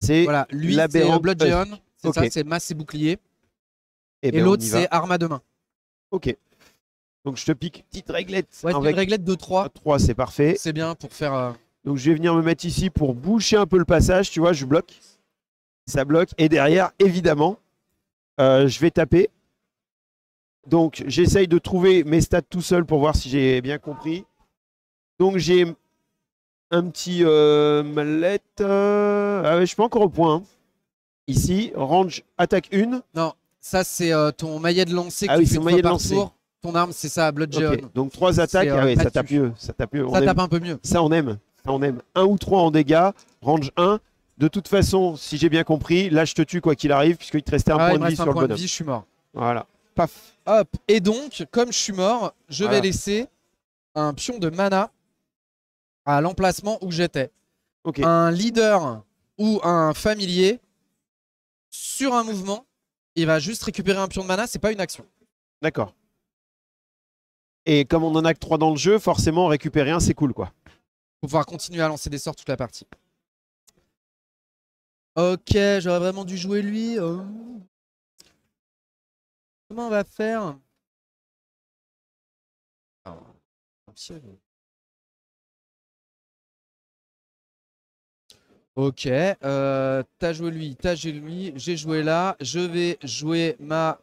C'est voilà. Lui, c'est l'aberrant Blood Husk. Giant. C'est Ok. ça, c'est masse et bouclier. Eh Et ben, l'autre, on y va. c'est arme à deux mains. Ok. Donc, je te pique petite réglette. Ouais, c'est une avec réglette de 3. 3, c'est parfait. C'est bien pour faire. Donc, je vais venir me mettre ici pour boucher un peu le passage. Tu vois, je bloque. Ça bloque. Et derrière, évidemment, je vais taper. Donc, j'essaye de trouver mes stats tout seul pour voir si j'ai bien compris. Donc, j'ai un petit mallette. Ah ouais, je suis pas encore au point. Hein. Ici, range attaque 1. Non, ça, c'est ton maillet de lancer que Ah tu oui, fais c'est une mon maillet fois de par lancer. tour. Ton arme, c'est ça, Blood Giant. Ok, donc 3 attaques. C'est, Ah ouais, ça battu. tape mieux. Ça tape mieux. On Ça aime. tape un peu mieux. Ça, on aime. Ça, on aime. 1 ou 3 en dégâts. Range 1. De toute façon, si j'ai bien compris, là, je te tue quoi qu'il arrive, puisqu'il te restait un Ah, point il de me vie reste sur un le point de bonhomme. vie, je suis mort. Voilà. Paf. Hop. Et donc, comme je suis mort, je Voilà. vais laisser un pion de mana à l'emplacement où j'étais. Ok. Un leader ou un familier sur un mouvement, il va juste récupérer un pion de mana, c'est pas une action. D'accord. Et comme on en a que 3 dans le jeu, forcément, récupérer un, c'est cool, quoi. Pour pouvoir continuer à lancer des sorts toute la partie. Ok, j'aurais vraiment dû jouer lui. Comment on va faire? Ok, t'as joué lui, t'as joué lui, j'ai joué là. Je vais jouer ma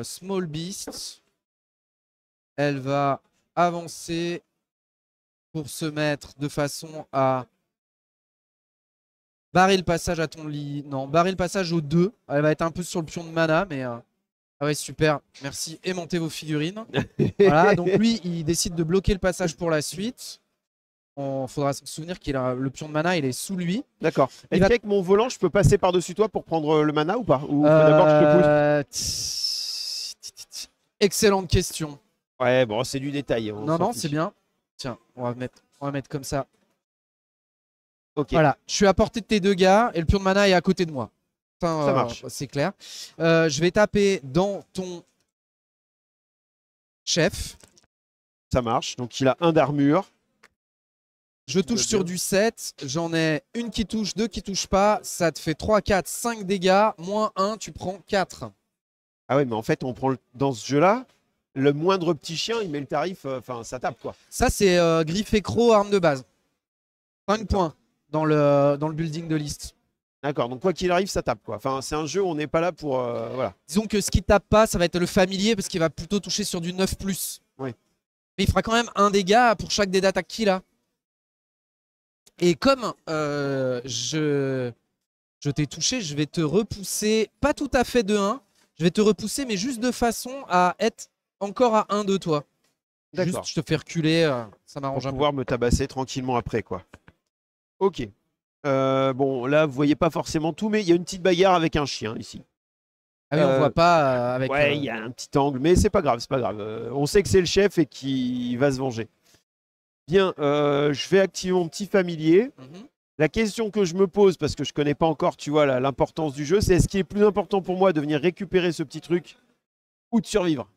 Small Beast. Elle va avancer pour se mettre de façon à barrer le passage à ton lit. Non, barrer le passage au 2. Elle va être un peu sur le pion de mana, mais... Ah ouais, super, merci. Aimantez vos figurines. Voilà, donc lui, il décide de bloquer le passage pour la suite. Il faudra se souvenir qu'il a le pion de mana, il est sous lui. D'accord. Il Est-ce va- qu'avec mon volant, je peux passer par-dessus toi pour prendre le mana ou pas? Ou faut d'abord que je te Excellente question. pousse? Ouais, bon, c'est du détail. Non, non, c'est bien. Tiens, on va mettre comme ça. Ok. Voilà, je suis à portée de tes deux gars et le pion de mana est à côté de moi. Ça marche. C'est clair. Je vais taper dans ton chef. Ça marche. Donc il a 1 d'armure. Je touche sur du 7. J'en ai une qui touche, 2 qui touchent pas. Ça te fait 3, 4, 5 dégâts. Moins 1, tu prends 4. Ah ouais, mais en fait, on prend dans ce jeu-là, le moindre petit chien, il met le tarif, enfin, ça tape quoi. Ça, c'est griffe et croc, arme de base. 5 points dans le building de liste. D'accord, donc quoi qu'il arrive, ça tape quoi. Enfin, c'est un jeu où on n'est pas là pour. Voilà. Disons que ce qui tape pas, ça va être le familier parce qu'il va plutôt toucher sur du 9+. Oui. Mais il fera quand même un dégât pour chaque dé d'attaque qu'il a. Et comme je t'ai touché, je vais te repousser, pas tout à fait de 1, je vais te repousser, mais juste de façon à être encore à 1 de toi. D'accord. Juste, je te fais reculer, ça Pour m'arrange un peu. pouvoir me tabasser tranquillement après quoi. Ok. Bon, là, vous voyez pas forcément tout, mais il y a une petite bagarre avec un chien ici. Ah oui, on voit pas avec... Ouais, il y a un petit angle, mais c'est pas grave, c'est pas grave. On sait que c'est le chef et qu'il va se venger. Bien, je vais activer mon petit familier. Mhm. La question que je me pose, parce que je connais pas encore, tu vois, l'importance du jeu, c'est est-ce qu'il est plus important pour moi de venir récupérer ce petit truc ou de survivre?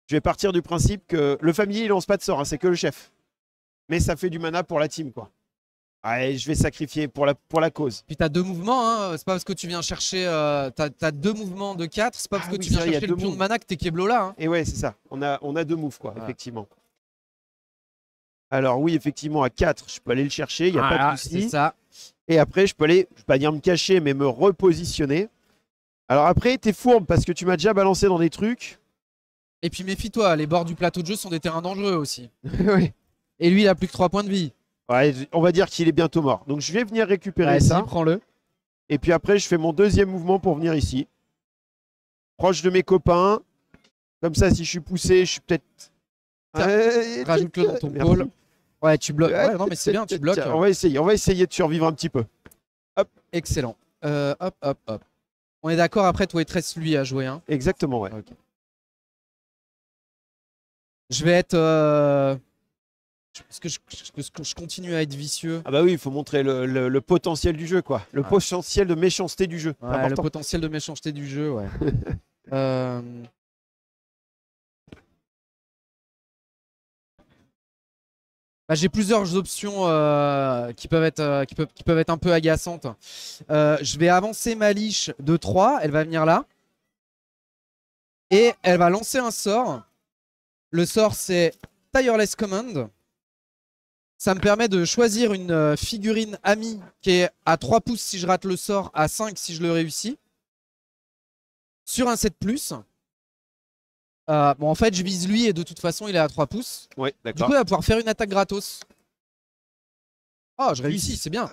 Je vais partir du principe que le familier, il lance pas de sort, hein, c'est que le chef. Mais ça fait du mana pour la team, quoi. Allez, je vais sacrifier pour la cause. Puis t'as 2 mouvements, hein. C'est pas parce que tu viens chercher... t'as 2 mouvements de 4, c'est pas parce Ah que oui, tu viens c'est vrai, il y a chercher le deux pion de moves. mana que t'es Keblo là. Hein. Et ouais, c'est ça. On a 2 moves, quoi, Voilà. effectivement. Alors oui, effectivement, à 4, je peux aller le chercher, il n'y a pas de C'est souci. ça. Et après, je peux aller, je vais pas dire me cacher, mais me repositionner. Alors après, t'es fourbe parce que tu m'as déjà balancé dans des trucs. Et puis méfie-toi, les bords du plateau de jeu sont des terrains dangereux aussi. Ouais. Et lui, il a plus que 3 points de vie. Ouais, on va dire qu'il est bientôt mort. Donc je vais venir récupérer ça. Prends-le. Et puis après, je fais mon deuxième mouvement pour venir ici. Proche de mes copains. Comme ça, si je suis poussé, je suis peut-être... Rajoute-le dans ton Merci. pôle. Ouais, tu bloques. Ouais, non, mais c'est bien, tu bloques. Tiens, on va essayer de survivre un petit peu. Excellent. Hop, hop, hop. On est d'accord, après, toi et Tress, lui, à jouer. Hein. Exactement, ouais. Ok. Je vais être... Parce que je continue à être vicieux. Ah bah oui, il faut montrer le potentiel du jeu, quoi. Le potentiel de méchanceté du jeu. C'est Ouais, le important. potentiel de méchanceté du jeu, ouais. Bah, j'ai plusieurs options qui peuvent être un peu agaçantes. Je vais avancer ma liche de 3, elle va venir là. Et elle va lancer un sort. Le sort, c'est Tireless Command. Ça me permet de choisir une figurine amie qui est à 3 pouces si je rate le sort, à 5 si je le réussis. Sur un 7+. Bon, en fait, je vise lui et de toute façon, il est à 3 pouces. Ouais, Du d'accord. coup, il va pouvoir faire une attaque gratos. Oh, je réussis, c'est bien.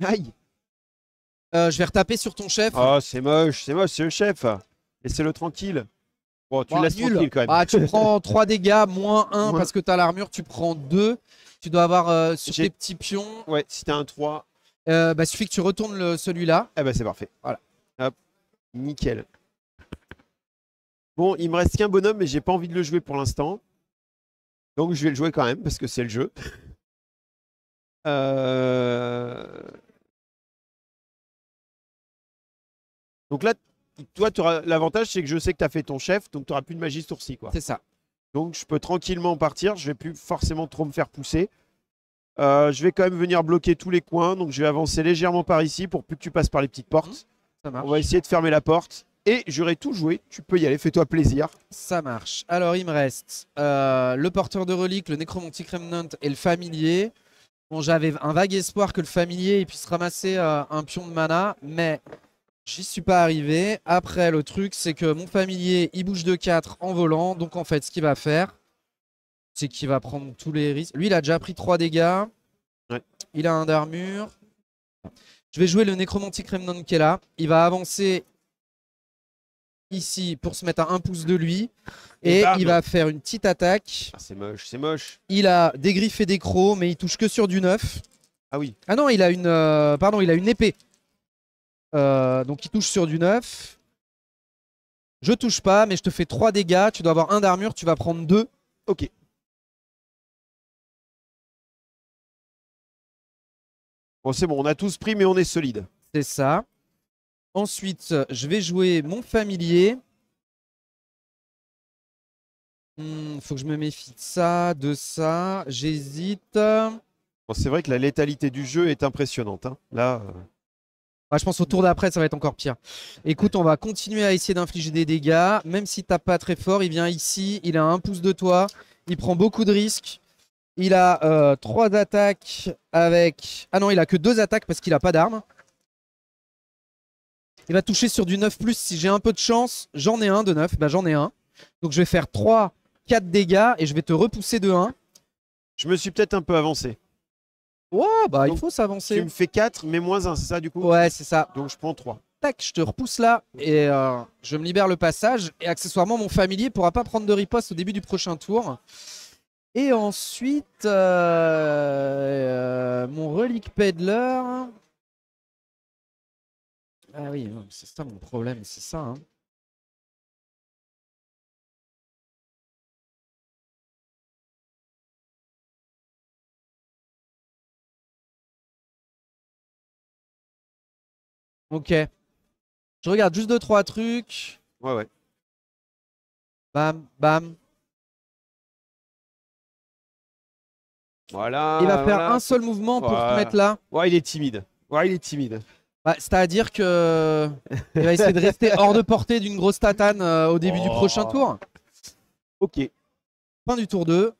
Aïe. Je vais retaper sur ton chef. Oh, c'est moche, c'est le chef. Laissez-le tranquille. Bon, tu le laisses nul. tranquille quand même. Bah, tu prends 3 dégâts, moins 1 Moins. parce que tu as l'armure, tu prends 2. Tu dois avoir sur J'ai- tes petits pions. Ouais, si t'as un 3, Bah, suffit que tu retournes celui-là. eh ben c'est parfait. Voilà. Hop, nickel. Bon, il me reste qu'un bonhomme, mais j'ai pas envie de le jouer pour l'instant. Donc je vais le jouer quand même, parce que c'est le jeu. Donc là, toi, l'avantage, c'est que je sais que tu as fait ton chef, donc tu n'auras plus de magie sourcil, quoi. C'est ça. Donc je peux tranquillement partir, je vais plus forcément trop me faire pousser. Je vais quand même venir bloquer tous les coins. Donc je vais avancer légèrement par ici pour plus que tu passes par les petites portes. Ça marche. On va essayer de fermer la porte. Et j'aurai tout joué. Tu peux y aller, fais-toi plaisir. Ça marche. Alors, il me reste le porteur de reliques, le Necromantic Remnant et le familier. Bon, j'avais un vague espoir que le familier il puisse ramasser un pion de mana, mais j'y suis pas arrivé. Après, le truc, c'est que mon familier, il bouge de 4 en volant. Donc, en fait, ce qu'il va faire, c'est qu'il va prendre tous les risques. Lui, il a déjà pris 3 dégâts. Ouais. Il a un d'armure. Je vais jouer le Necromantic Remnant qui est là. Il va avancer ici pour se mettre à 1 pouce de lui. Et bam. il va faire une petite attaque. Ah, c'est moche, c'est moche. Il a des griffes et des crocs, mais il touche que sur du 9. Ah oui. Ah non, il a une, pardon, il a une épée. Donc il touche sur du 9. Je touche pas, mais je te fais 3 dégâts. Tu dois avoir 1 d'armure, tu vas prendre 2. Ok. Bon, c'est bon, on a tous pris, mais on est solide. C'est ça. Ensuite, je vais jouer mon familier. Faut que je me méfie de ça, de ça. J'hésite. Bon, c'est vrai que la létalité du jeu est impressionnante. Hein. Là, Ouais, je pense au tour d'après, ça va être encore pire. Écoute, on va continuer à essayer d'infliger des dégâts. Même s'il tape pas très fort, il vient ici. Il a 1 pouce de toi. Il prend beaucoup de risques. Il a 3 attaques avec... Ah non, il a que 2 attaques parce qu'il a pas d'armes. Il va toucher sur du 9+. Si j'ai un peu de chance, j'en ai un de 9. Bah, j'en ai un. Donc je vais faire 3, 4 dégâts et je vais te repousser de 1. je me suis peut-être un peu avancé. Ouais, bah Donc, il faut Tu s'avancer. me fais 4, mais moins 1, c'est ça du coup? Ouais, c'est ça. Donc je prends 3. Tac, je te repousse là et je me libère le passage. Et accessoirement, mon familier pourra pas prendre de riposte au début du prochain tour. Et ensuite, mon relique peddler. Ah oui, c'est ça mon problème, c'est ça. Hein. Ok. Je regarde juste 2-3 trucs. Ouais, ouais. Bam, bam. Voilà. Il va faire voilà. un seul mouvement pour Voilà. te mettre là. Ouais, il est timide. Ouais, il est timide. Bah, c'est-à-dire que il va essayer de rester hors de portée d'une grosse tatane au début du prochain tour. Ok, Fin du tour 2.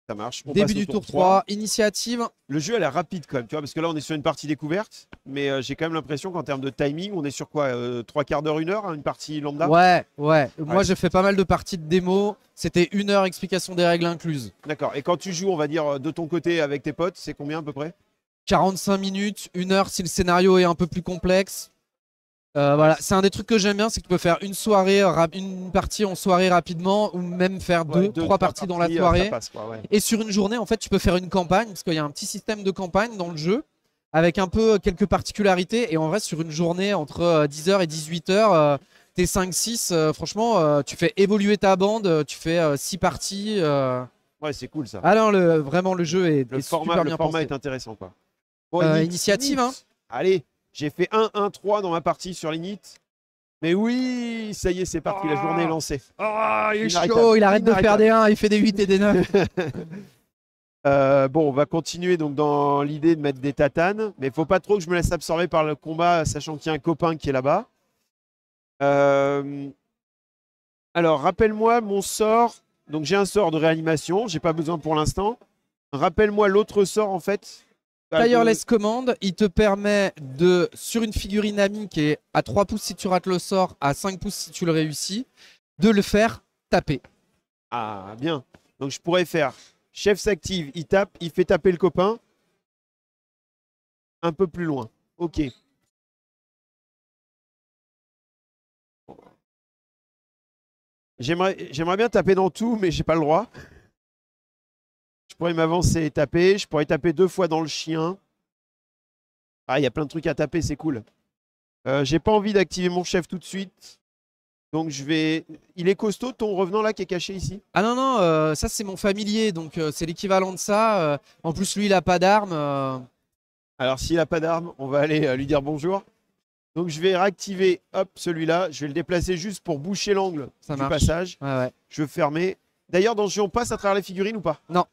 ça marche. On Début passe au du tour 3. 3. Initiative. Le jeu a l'air rapide quand même, tu vois, parce que là on est sur une partie découverte, mais j'ai quand même l'impression qu'en termes de timing, on est sur quoi 3 quarts d'heure, 1 heure, hein, une partie lambda? Ouais, ouais. Moi, Ouais. j'ai fait pas mal de parties de démo. C'était 1 heure explication des règles incluses. D'accord. Et quand tu joues, on va dire, de ton côté avec tes potes, c'est combien à peu près? 45 minutes, 1 heure si le scénario est un peu plus complexe. Voilà, c'est un des trucs que j'aime bien, c'est que tu peux faire une soirée, une partie en soirée rapidement, ou même faire Ouais, 2-3 parties dans la ça soirée. passe, quoi, ouais. Et sur une journée, en fait, tu peux faire une campagne, parce qu'il y a un petit système de campagne dans le jeu, avec un peu quelques particularités. Et en vrai, sur une journée entre 10h et 18h, t'es 5-6, franchement, tu fais évoluer ta bande, tu fais 6 parties. Ouais, c'est cool ça. Ah non, vraiment, le jeu est Le super format bien est pensé. intéressant, quoi. Bon, Initiative, hein. Allez, j'ai fait 1-1-3 dans ma partie sur l'init. Mais oui, ça y est, c'est parti, la journée est lancée. Ah, il est Inarrêtable. chaud, il arrête de faire Inarrêtable. des 1, il fait des 8 et des 9. Bon, on va continuer donc dans l'idée de mettre des tatanes, mais il faut pas trop que je me laisse absorber par le combat, sachant qu'il y a un copain qui est là-bas. Alors, rappelle-moi mon sort. Donc, j'ai un sort de réanimation, j'ai pas besoin pour l'instant. Rappelle-moi l'autre sort en fait. Tireless Command, il te permet de, sur une figurine amie qui est à 3 pouces si tu rates le sort, à 5 pouces si tu le réussis, de le faire taper. Ah, bien. Donc, je pourrais faire chef s'active, il tape, il fait taper le copain. Un peu plus loin. Ok. J'aimerais bien taper dans tout, mais j'ai pas le droit. Je pourrais m'avancer et taper. Je pourrais taper 2 fois dans le chien. Ah, il y a plein de trucs à taper, c'est cool. J'ai pas envie d'activer mon chef tout de suite. Donc je vais... Il est costaud ton revenant là qui est caché ici? Ah non, non, ça c'est mon familier, donc c'est l'équivalent de ça. En plus, lui, il a pas d'arme. Alors s'il n'a pas d'arme, on va aller lui dire bonjour. Donc je vais réactiver, hop, celui-là. Je vais le déplacer juste pour boucher l'angle Ça du marche. passage. Ouais, ouais. Je veux fermer. D'ailleurs, dans ce jeu, on passe à travers les figurines ou pas? Non.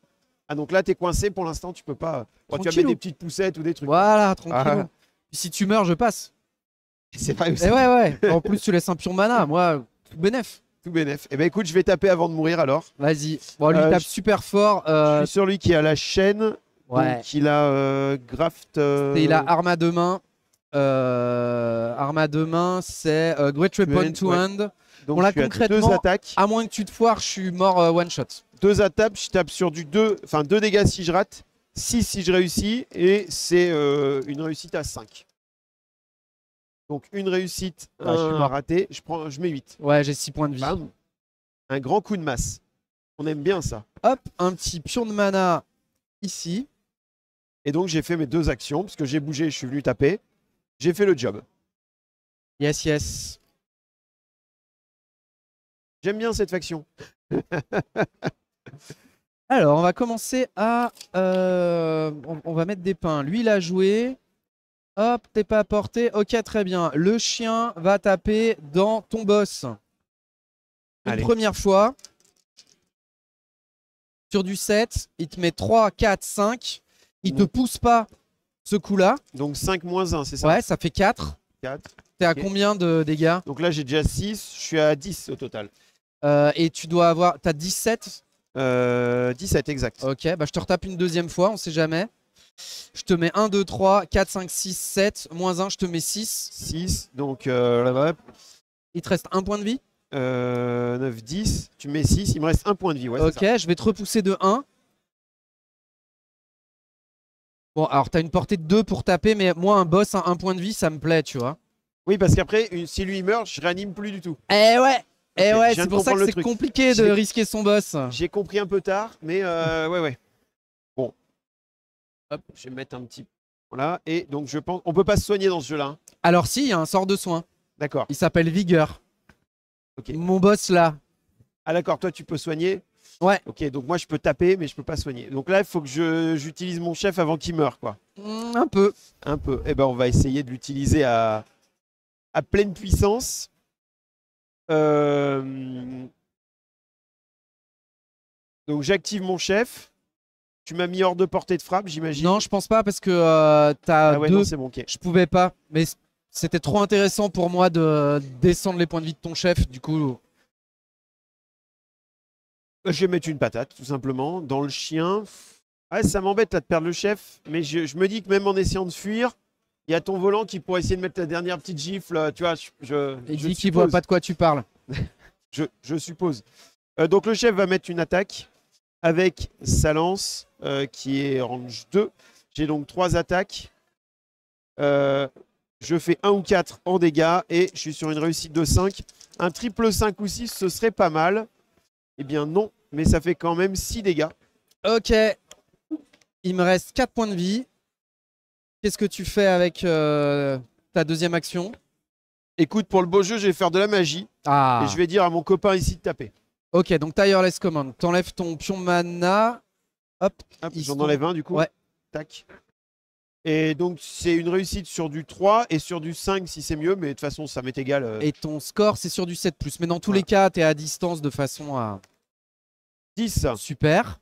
Ah, donc là, t'es coincé pour l'instant, tu peux pas. Bon, tu vas mettre des petites poussettes ou des trucs. Voilà, tranquille. Ah. Si tu meurs, je passe. C'est vrai aussi. Et ouais. En plus, tu laisses un pion de mana. Moi, tout bénef. Tout bénef. Eh ben écoute, je vais taper avant de mourir alors. Vas-y. Bon, lui, il tape super fort. Je suis sur lui qui a la chaîne. Ouais. Donc il a Graft. Et il a arme à deux mains. Arme à deux mains, c'est Great Weapon to Hand. Donc on l'a je suis à concrètement. 2 attaques. À moins que tu te foires, je suis mort one shot. 2 attaques, je tape sur du 2, enfin 2 dégâts si je rate, 6 si je réussis, et c'est une réussite à 5. Donc une réussite, je suis mort. raté, je mets 8. Ouais, j'ai 6 points de vie. Bam. Un grand coup de masse. On aime bien ça. Hop, un petit pion de mana ici. Et donc j'ai fait mes 2 actions, parce que j'ai bougé, je suis venu taper. J'ai fait le job. Yes. J'aime bien cette faction. Alors, on va commencer à... on va mettre des pains. Lui, il a joué. Hop, t'es pas à portée. Ok, très bien. Le chien va taper dans ton boss. Une première fois. Sur du 7, il te met 3, 4, 5. Il te pousse pas ce coup-là. Donc 5 moins 1, c'est ça? Ouais, ça fait 4. 4. T'es à combien de dégâts? Donc là, j'ai déjà 6. Je suis à 10 au total. Et tu dois avoir... T'as 17? 17, exact. Ok, bah je te retape une deuxième fois, on sait jamais. Je te mets 1, 2, 3, 4, 5, 6, 7. Moins 1, je te mets 6. 6, donc là-bas. Il te reste un point de vie. 9, 10. Tu mets 6, il me reste un point de vie. Ouais, ok, je vais te repousser de 1. Bon, alors t'as une portée de 2 pour taper, mais moi, un boss à 1 point de vie, ça me plaît, tu vois. Oui, parce qu'après, si lui il meurt, je réanime plus du tout. Eh ouais. Okay, ouais, c'est pour ça que c'est compliqué de risquer son boss. J'ai compris un peu tard, mais ouais. Bon. Hop, je vais mettre un petit... Voilà, et donc je pense... On peut pas se soigner dans ce jeu-là. Hein. Alors si, il y a un sort de soin. D'accord. Il s'appelle Vigueur. Ok. Mon boss, là. Ah d'accord, toi tu peux soigner. Ouais. Ok, donc moi je peux taper, mais je peux pas soigner. Donc là, il faut que j'utilise mon chef avant qu'il meure, quoi. Un peu. Un peu. Eh ben, on va essayer de l'utiliser à pleine puissance. Donc j'active mon chef. Tu m'as mis hors de portée de frappe, j'imagine. Non, je pense pas parce que t'as ah ouais, 2. Non, c'est bon, ok. Je pouvais pas, mais c'était trop intéressant pour moi de descendre les points de vie de ton chef. Du coup, Je vais mettre une patate, tout simplement, dans le chien. Ouais, ça m'embête là de perdre le chef, mais je me dis que même en essayant de fuir, il y a ton volant qui pourrait essayer de mettre la dernière petite gifle. Tu vois, il dit qu'il voit pas de quoi tu parles. je suppose. Donc le chef va mettre une attaque avec sa lance qui est range 2. J'ai donc 3 attaques. Je fais 1 ou 4 en dégâts et je suis sur une réussite de 5. Un triple 5 ou 6, ce serait pas mal. Eh bien non, mais ça fait quand même 6 dégâts. Ok. Il me reste 4 points de vie. Qu'est-ce que tu fais avec ta deuxième action? Écoute, pour le beau jeu, je vais faire de la magie. Ah. Et je vais dire à mon copain ici de taper. Ok, donc Tireless Command. T'enlèves ton pion mana. Hop. J'en enlève un du coup. Ouais. Tac. Et donc c'est une réussite sur du 3 et sur du 5 si c'est mieux, mais de toute façon ça m'est égal. Et ton score c'est sur du 7+. Mais dans tous les cas, t'es à distance de façon à... 10. Super.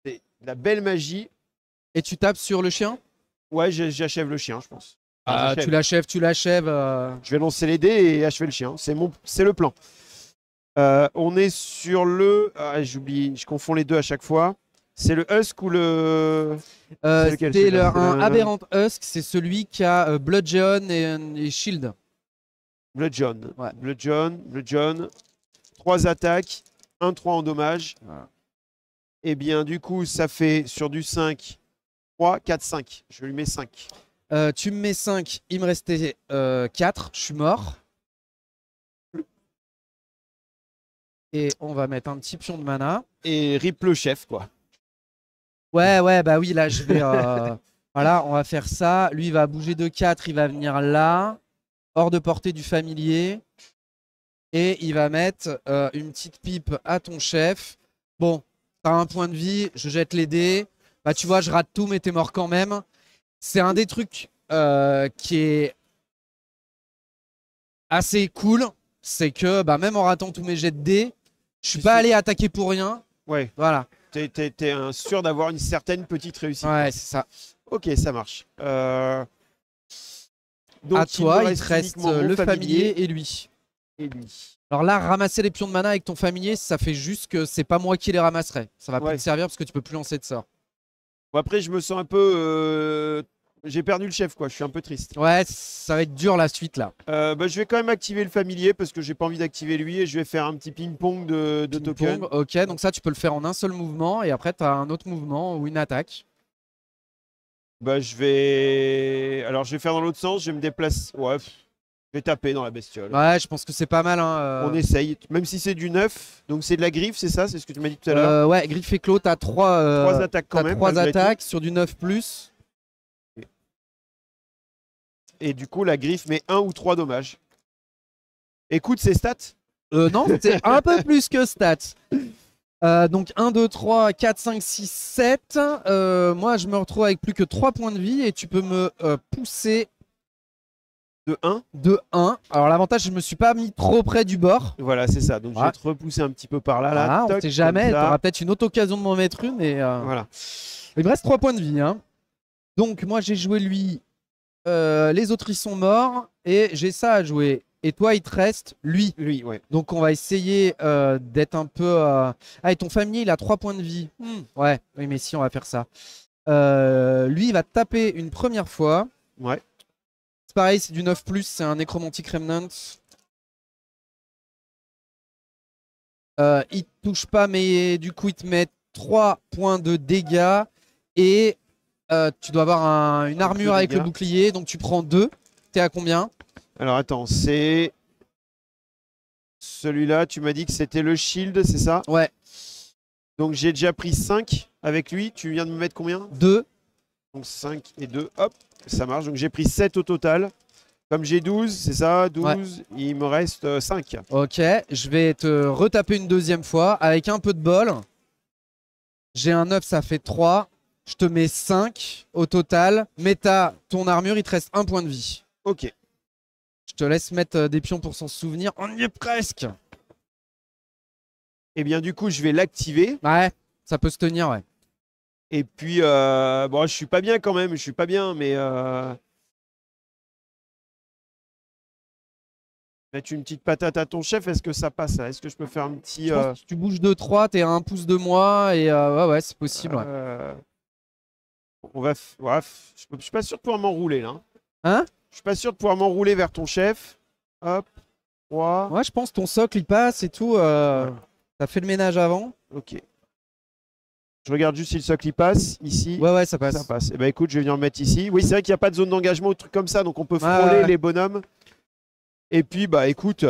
C'est de la belle magie. Et tu tapes sur le chien? Ouais, j'achève le chien, je pense. Ah, tu l'achèves. Je vais lancer les dés et achever le chien. C'est le plan. On est sur le... Ah, j'oublie, je confonds les deux à chaque fois. C'est le Husk ou le... c'est un Aberrant Husk, c'est celui qui a Bludgeon et Shield. Bludgeon. Ouais. Bludgeon. 3 attaques, 1-3 en dommage. Voilà. Et bien du coup, ça fait sur du 5, 3, 4, 5. Je lui mets 5. Tu me mets 5, il me restait 4, je suis mort. Et on va mettre un petit pion de mana. Et rip le chef, quoi. Ouais, bah oui, là je vais... voilà, on va faire ça. Lui, il va bouger de 4, il va venir là. Hors de portée du familier. Et il va mettre une petite pipe à ton chef. Bon, t'as un point de vie, je jette les dés. Bah tu vois, je rate tout, mais t'es mort quand même. C'est un des trucs qui est assez cool. C'est que bah, même en ratant tous mes jets de dés, je suis pas allé attaquer pour rien. Ouais. Voilà. t'es sûr d'avoir une certaine petite réussite. Ouais, c'est ça. Ok, ça marche. Donc, À toi, me il te reste uniquement mon le familier et lui. et lui. Alors là, ramasser les pions de mana avec ton familier, ça fait juste que c'est pas moi qui les ramasserai. Ça va plus Ouais. te servir parce que tu peux plus lancer de sort. Bon, après, je me sens un peu. J'ai perdu le chef, quoi. Je suis un peu triste. Ouais, ça va être dur la suite là. Bah, je vais quand même activer le familier parce que j'ai pas envie d'activer lui et je vais faire un petit ping-pong de tokens. Ping-pong, ok, donc ça tu peux le faire en un seul mouvement et après tu as un autre mouvement ou une attaque. Bah, je vais. Alors, je vais faire dans l'autre sens. Je vais me déplacer. Ouais, je vais taper dans la bestiole. Ouais, je pense que c'est pas mal. On essaye. Même si c'est du 9, donc c'est de la griffe, c'est ça? C'est ce que tu m'as dit tout à l'heure. Ouais, griffe et clos, t'as 3 3 attaques quand même. trois malgré tout. attaques sur du 9+. Et du coup, la griffe met 1 ou 3 dommages. Écoute ses stats. Non, c'est un peu plus que stats. Donc 1, 2, 3, 4, 5, 6, 7. Moi, je me retrouve avec plus que 3 points de vie et tu peux me pousser De 1. de 1. Alors l'avantage, je me suis pas mis trop près du bord. Voilà, c'est ça. Donc, je vais te repousser un petit peu par là. Voilà, on Toc, sait jamais, comme tu ça. auras peut-être une autre occasion de m'en mettre une. Et, Voilà. il me reste 3 points de vie. Hein. Donc moi, j'ai joué lui. Les autres, ils sont morts. Et j'ai ça à jouer. Et toi, il te reste lui. Lui, ouais. Donc on va essayer d'être un peu... Ah, et ton familier, il a 3 points de vie. Ouais, oui, mais si, on va faire ça. Lui, il va te taper une première fois. Ouais. C'est pareil, c'est du 9+, c'est un nécromantique remnant. Il te touche pas, mais du coup, il te met 3 points de dégâts. Et tu dois avoir une armure avec le bouclier, donc tu prends 2. T'es à combien? Alors attends, c'est celui-là, tu m'as dit que c'était le shield, c'est ça? Ouais. Donc j'ai déjà pris 5 avec lui, tu viens de me mettre combien? 2. Donc 5 et 2, hop, ça marche. Donc j'ai pris 7 au total. Comme j'ai 12, c'est ça, 12, Ouais. il me reste 5. Ok, je vais te retaper une deuxième fois avec un peu de bol. J'ai un 9, ça fait 3. Je te mets 5 au total. Mais ton armure, il te reste 1 point de vie. Ok. Je te laisse mettre des pions pour s'en souvenir. On y est presque. Et bien du coup, je vais l'activer. Ouais, ça peut se tenir, ouais. Et puis, bon, je suis pas bien quand même, je suis pas bien, mais mettre une petite patate à ton chef, est-ce que ça passe? Est-ce que je peux faire un petit... Je pense que si tu bouges de 3, t'es à 1 pouce de moi. Et ouais, c'est possible. Ouais. on va... Ouais, je suis pas sûr de pouvoir m'enrouler là. Hein? Je suis pas sûr de pouvoir m'enrouler vers ton chef. Hop, 3. Ouais, je pense que ton socle, il passe et tout. T'as fait le ménage avant. Ok. Je regarde juste si le socle il passe. Ici. Ouais, ça passe. Ça passe. Et bah écoute, je vais venir me mettre ici. Oui, c'est vrai qu'il n'y a pas de zone d'engagement ou de trucs comme ça, donc on peut frôler les bonhommes. Et puis, bah écoute,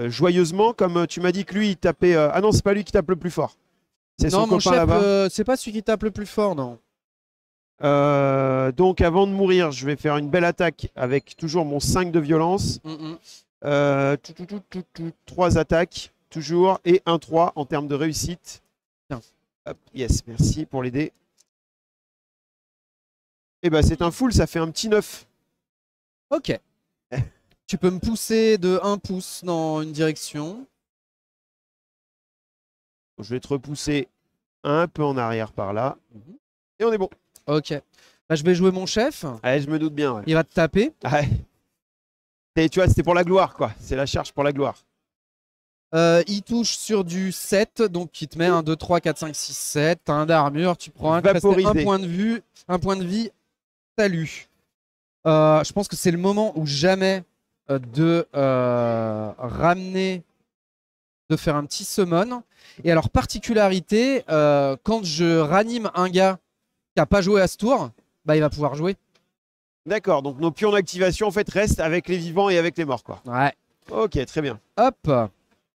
joyeusement, comme tu m'as dit que lui, il tapait... Ah non, c'est pas lui qui tape le plus fort. C'est son mon copain chef, là-bas. c'est pas celui qui tape le plus fort, non. Donc avant de mourir, je vais faire une belle attaque avec toujours mon 5 de violence. 3 attaques, toujours, et un 3 en termes de réussite. Hop, yes, merci pour l'aider. Et bah c'est un full, ça fait un petit 9. Ok. Tu peux me pousser de 1 pouce dans une direction. Je vais te repousser un peu en arrière par là. Et on est bon. Ok. Bah, je vais jouer mon chef. Allez, je me doute bien. Ouais. Il va te taper. Ouais. Et tu vois, c'était pour la gloire, quoi. C'est la charge pour la gloire. Il touche sur du 7, donc il te met 1, 2, 3, 4, 5, 6, 7. T'as un d'armure, tu prends un point de vie. Salut. Je pense que c'est le moment ou jamais de ramener, de faire un petit summon. Et alors, particularité, quand je ranime un gars qui n'a pas joué à ce tour, bah, il va pouvoir jouer. D'accord, donc nos pions d'activation en fait restent avec les vivants et avec les morts, quoi. Ouais. Ok, très bien. Hop,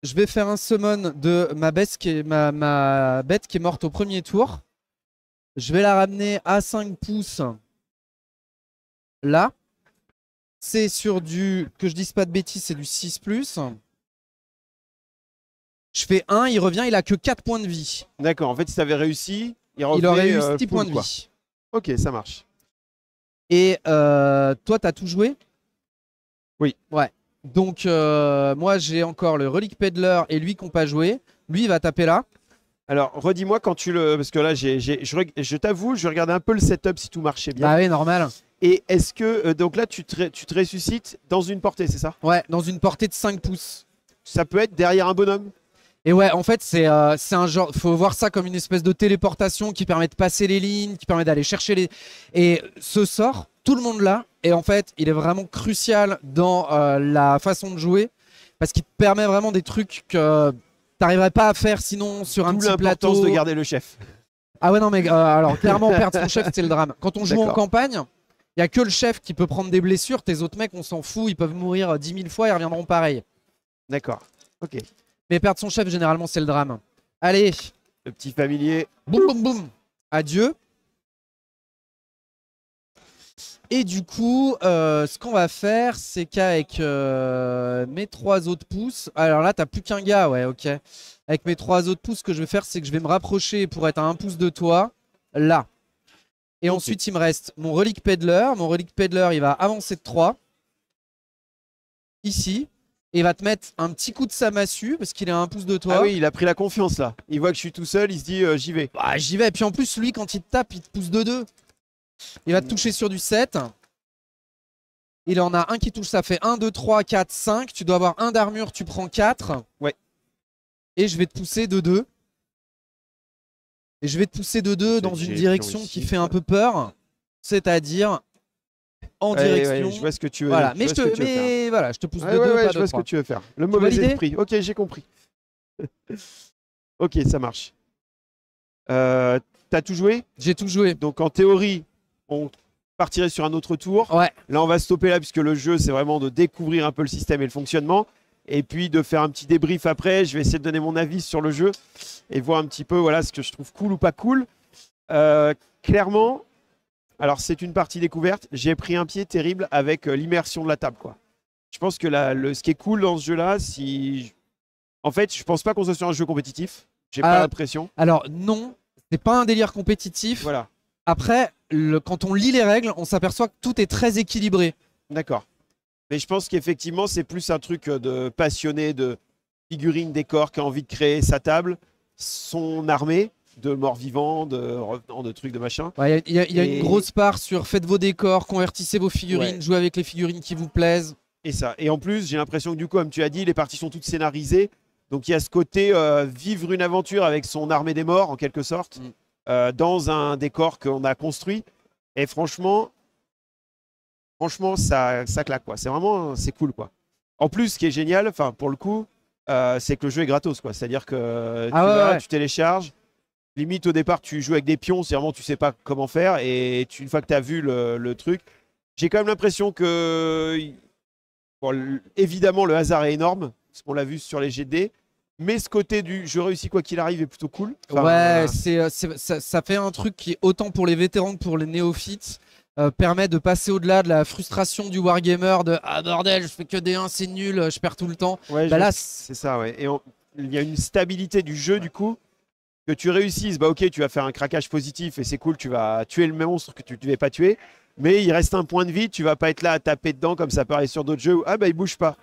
je vais faire un summon de ma bête qui est morte au premier tour. Je vais la ramener à 5 pouces. Là. C'est sur du, que je dise pas de bêtises, c'est du 6+. Je fais 1, il revient, il a que 4 points de vie. D'accord, en fait si tu avais réussi, il aurait eu 6 points de vie. Ok, ça marche. Et toi, t'as tout joué? Oui. Ouais. Donc moi j'ai encore le Relic Peddler et lui qui n'ont pas joué. Lui il va taper là. Alors, redis-moi quand tu le. Parce que là, je t'avoue, je regardais un peu le setup si tout marchait bien. Bah oui, normal. Et est-ce que. Donc là, tu te ressuscites dans une portée, c'est ça? Ouais, dans une portée de 5 pouces. Ça peut être derrière un bonhomme? Et ouais, en fait, c'est un genre. Faut voir ça comme une espèce de téléportation qui permet de passer les lignes, qui permet d'aller chercher les. Et ce sort, tout le monde l'a. Et en fait, il est vraiment crucial dans la façon de jouer parce qu'il te permet vraiment des trucs que t'arriverais pas à faire sinon sur un D'où petit l'importance plateau. de garder le chef. Ah ouais, non, mais alors clairement, perdre son chef, c'est le drame. Quand on joue en D'accord. campagne, il y a que le chef qui peut prendre des blessures. Tes autres mecs, on s'en fout, ils peuvent mourir 10 000 fois, ils reviendront pareil. D'accord. Ok. Mais perdre son chef, généralement, c'est le drame. Allez, Le petit familier. boum boum boum. Adieu. Et du coup, ce qu'on va faire, c'est qu'avec mes 3 autres pouces. Alors là, t'as plus qu'un gars, ouais, ok. Avec mes 3 autres pouces, ce que je vais faire, c'est que je vais me rapprocher pour être à 1 pouce de toi. Là. Et Ok. ensuite, il me reste mon relique peddler. Mon relique peddler, il va avancer de 3. Ici. Et il va te mettre un petit coup de sa massue parce qu'il est à 1 pouce de toi. Ah oui, il a pris la confiance là. Il voit que je suis tout seul, il se dit j'y vais. Bah, j'y vais. Et puis en plus, lui, quand il te tape, il te pousse de 2. Il va te toucher sur du 7. Il en a un qui touche, ça fait 1, 2, 3, 4, 5. Tu dois avoir un d'armure, tu prends 4. Ouais. Et je vais te pousser de 2. Et je vais te pousser de 2 dans une direction qui fait un peu peur. C'est-à-dire en direction. Ouais, je vois ce que tu veux. Voilà. je Mais, vois ce que tu veux faire. mais voilà, je te pousse de Ouais, 2, ouais, ouais, pas je vois de ce que 3. tu veux faire. Le mauvais validé esprit. Ok, j'ai compris. Ok, ça marche. T'as tout joué? J'ai tout joué. Donc en théorie, on partirait sur un autre tour. Ouais. Là, on va stopper là puisque le jeu, c'est vraiment de découvrir un peu le système et le fonctionnement. Et puis de faire un petit débrief après. Je vais essayer de donner mon avis sur le jeu et voir un petit peu voilà, ce que je trouve cool ou pas cool. Clairement, alors c'est une partie découverte. J'ai pris un pied terrible avec l'immersion de la table, quoi. Je pense que ce qui est cool dans ce jeu-là, en fait, je pense pas qu'on soit sur un jeu compétitif. J'ai pas l'impression. Alors non, c'est pas un délire compétitif. Voilà. Après, quand on lit les règles, on s'aperçoit que tout est très équilibré. D'accord. Mais je pense qu'effectivement, c'est plus un truc de passionné de figurines, décors, qui a envie de créer sa table, son armée de morts-vivants, de revenants, de trucs, de machin. Ouais, il y a Et- une grosse part sur faites vos décors, convertissez vos figurines, Ouais. jouez avec les figurines qui vous plaisent. Et ça. Et en plus, j'ai l'impression que du coup, comme tu as dit, les parties sont toutes scénarisées. Donc il y a ce côté vivre une aventure avec son armée des morts, en quelque sorte, dans un décor qu'on a construit. Et franchement, ça claque, quoi. C'est cool, quoi. En plus, ce qui est génial, enfin pour le coup, c'est que le jeu est gratos, quoi. C'est-à-dire que tu vas, tu télécharges. Limite au départ, tu joues avec des pions, c'est vraiment tu sais pas comment faire. Et une fois que tu as vu le truc, j'ai quand même l'impression que bon, évidemment le hasard est énorme, parce qu'on l'a vu sur les GD. Mais ce côté du je réussis quoi qu'il arrive est plutôt cool. Enfin, Ouais, ça fait un truc qui, autant pour les vétérans que pour les néophytes, permet de passer au-delà de la frustration du wargamer de ah bordel, je fais que des 1, c'est nul, je perds tout le temps. ouais, Bah là, c'est ça, ouais. Et il y a une stabilité du jeu, du coup, que tu réussisses, bah ok, tu vas faire un craquage positif et c'est cool, tu vas tuer le monstre que tu ne devais pas tuer. Mais il reste un point de vie, tu vas pas être là à taper dedans comme ça paraît sur d'autres jeux où ah bah il bouge pas.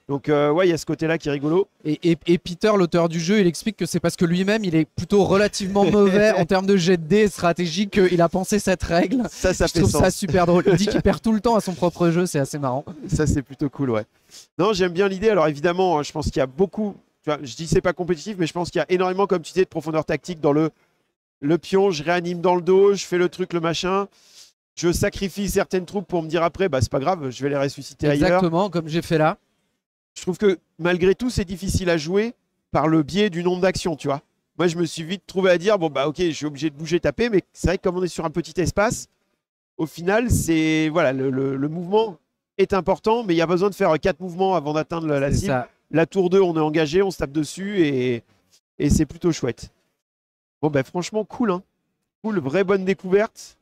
Donc ouais, il y a ce côté-là qui est rigolo. Et Peter, l'auteur du jeu, il explique que c'est parce que lui-même, il est plutôt relativement mauvais en termes de jet de dés stratégique qu'il a pensé cette règle. Ça Je fait trouve sens. ça super drôle. Il dit qu'il perd tout le temps à son propre jeu, c'est assez marrant. Ça c'est plutôt cool, ouais. Non, j'aime bien l'idée. Alors évidemment, je pense qu'il y a beaucoup. Tu vois, je dis c'est pas compétitif, mais je pense qu'il y a énormément, comme tu disais, de profondeur tactique dans le pion. Je réanime dans le dos, je fais le truc, le machin. Je sacrifie certaines troupes pour me dire après, bah c'est pas grave, je vais les ressusciter ailleurs. Exactement, comme j'ai fait là. Je trouve que malgré tout, c'est difficile à jouer par le biais du nombre d'actions, tu vois. Moi, je me suis vite trouvé à dire, bon bah ok, je suis obligé de bouger, taper, mais c'est vrai que comme on est sur un petit espace, au final, c'est voilà, le mouvement est important, mais il y a besoin de faire 4 mouvements avant d'atteindre la C'est cible. ça. La tour 2, on est engagé, on se tape dessus et c'est plutôt chouette. Bon, bah franchement, cool, hein. Cool, vraie bonne découverte.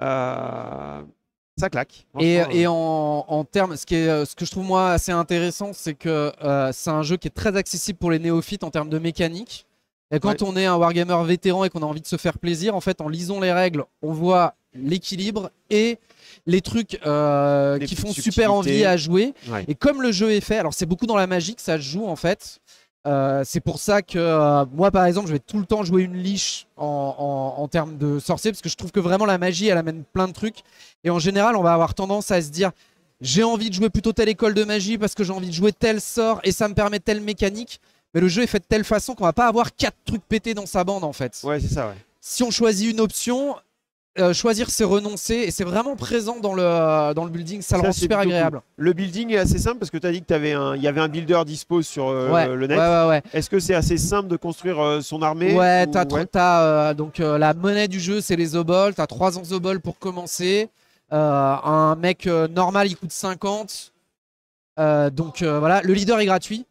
Ça claque. Et en termes, ce que je trouve moi assez intéressant, c'est que c'est un jeu qui est très accessible pour les néophytes en termes de mécanique. Et quand on est un wargamer vétéran et qu'on a envie de se faire plaisir, en fait, en lisant les règles, on voit l'équilibre et les trucs qui font super envie à jouer. Ouais. Et comme le jeu est fait, alors c'est beaucoup dans la magie que ça se joue en fait. C'est pour ça que moi, par exemple, je vais tout le temps jouer une liche en termes de sorcier, parce que je trouve que vraiment la magie, elle amène plein de trucs. Et en général, on va avoir tendance à se dire, j'ai envie de jouer plutôt telle école de magie parce que j'ai envie de jouer tel sort et ça me permet telle mécanique. Mais le jeu est fait de telle façon qu'on va pas avoir 4 trucs pétés dans sa bande en fait. Ouais, c'est ça, ouais. Si on choisit une option, choisir c'est renoncer et c'est vraiment présent dans le building, ça le rend c'est super plutôt agréable. cool. Le building est assez simple parce que tu as dit que il y avait un builder dispo sur Ouais, le net. ouais. Est-ce que c'est assez simple de construire son armée Ouais, ou... donc la monnaie du jeu, c'est les obols. T'as 300 obols pour commencer. Un mec normal, il coûte 50. Voilà, le leader est gratuit.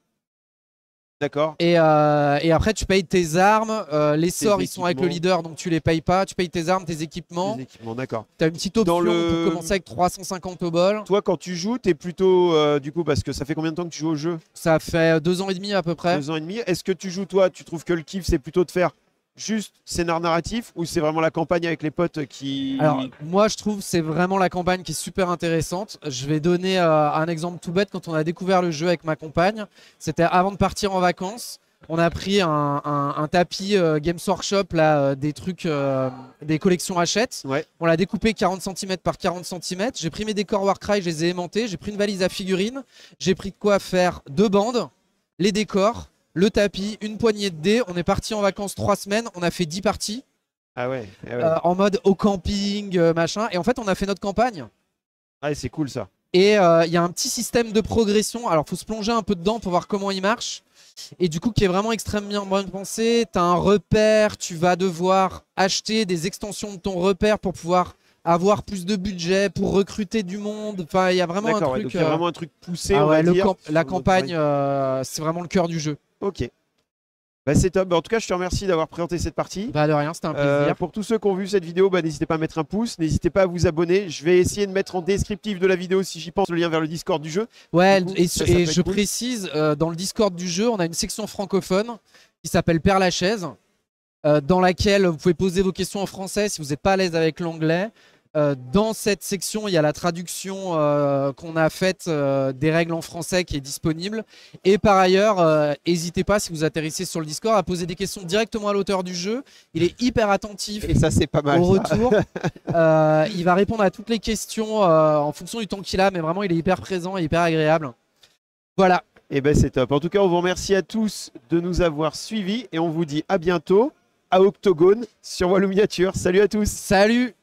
D'accord. Et après, tu payes tes armes. Les sorts, ils sont avec le équipements. leader, donc tu les payes pas. Tu payes tes armes, tes équipements. Les équipements, d'accord. T'as une petite option Dans le- pour commencer avec 350 obols. Toi, quand tu joues, t'es plutôt du coup parce que ça fait combien de temps que tu joues au jeu? Ça fait 2 ans et demi à peu près. 2 ans et demi. Est-ce que tu joues toi? Tu trouves que le kiff c'est plutôt de faire juste scénar narratif ou c'est vraiment la campagne avec les potes qui... Alors, moi, je trouve que c'est vraiment la campagne qui est super intéressante. Je vais donner un exemple tout bête. Quand on a découvert le jeu avec ma compagne, c'était avant de partir en vacances. On a pris un tapis Games Workshop, là, des trucs, des collections Hachette. Ouais. On l'a découpé 40 cm par 40 cm. J'ai pris mes décors Warcry, je les ai aimantés. J'ai pris une valise à figurines. J'ai pris de quoi faire 2 bandes, les décors, le tapis, une poignée de dés. On est parti en vacances 3 semaines. On a fait 10 parties. Ah ouais, En mode au camping, machin. Et en fait, on a fait notre campagne. Ah, c'est cool ça. Et il y a un petit système de progression. Alors, il faut se plonger un peu dedans pour voir comment il marche. Et du coup, qui est vraiment extrêmement bien pensé. Tu as un repère, tu vas devoir acheter des extensions de ton repère pour pouvoir avoir plus de budget, pour recruter du monde. Enfin, il y a vraiment un D'accord, ouais, truc. donc il y a vraiment un truc poussé, Ah on ouais, va dire. la sur le campagne, travail. c'est vraiment le cœur du jeu. Ok. Bah, c'est top. Bah, en tout cas, je te remercie d'avoir présenté cette partie. Bah, de rien, c'était un plaisir. Pour tous ceux qui ont vu cette vidéo, bah, n'hésitez pas à mettre un pouce, n'hésitez pas à vous abonner. Je vais essayer de mettre en descriptif de la vidéo, si j'y pense, le lien vers le Discord du jeu. Ouais, Du coup, et ça peut je être cool. précise, dans le Discord du jeu, on a une section francophone qui s'appelle Père Lachaise, dans laquelle vous pouvez poser vos questions en français si vous n'êtes pas à l'aise avec l'anglais. Dans cette section, il y a la traduction qu'on a faite des règles en français qui est disponible. Et par ailleurs, n'hésitez pas, si vous atterrissez sur le Discord, à poser des questions directement à l'auteur du jeu. Il est hyper attentif Et ça, c'est pas mal. au ça. retour. Il va répondre à toutes les questions en fonction du temps qu'il a, mais vraiment, il est hyper présent et hyper agréable. Voilà. Et ben c'est top. En tout cas, on vous remercie à tous de nous avoir suivis et on vous dit à bientôt à Octogone sur Walou Miniature. Salut à tous. Salut!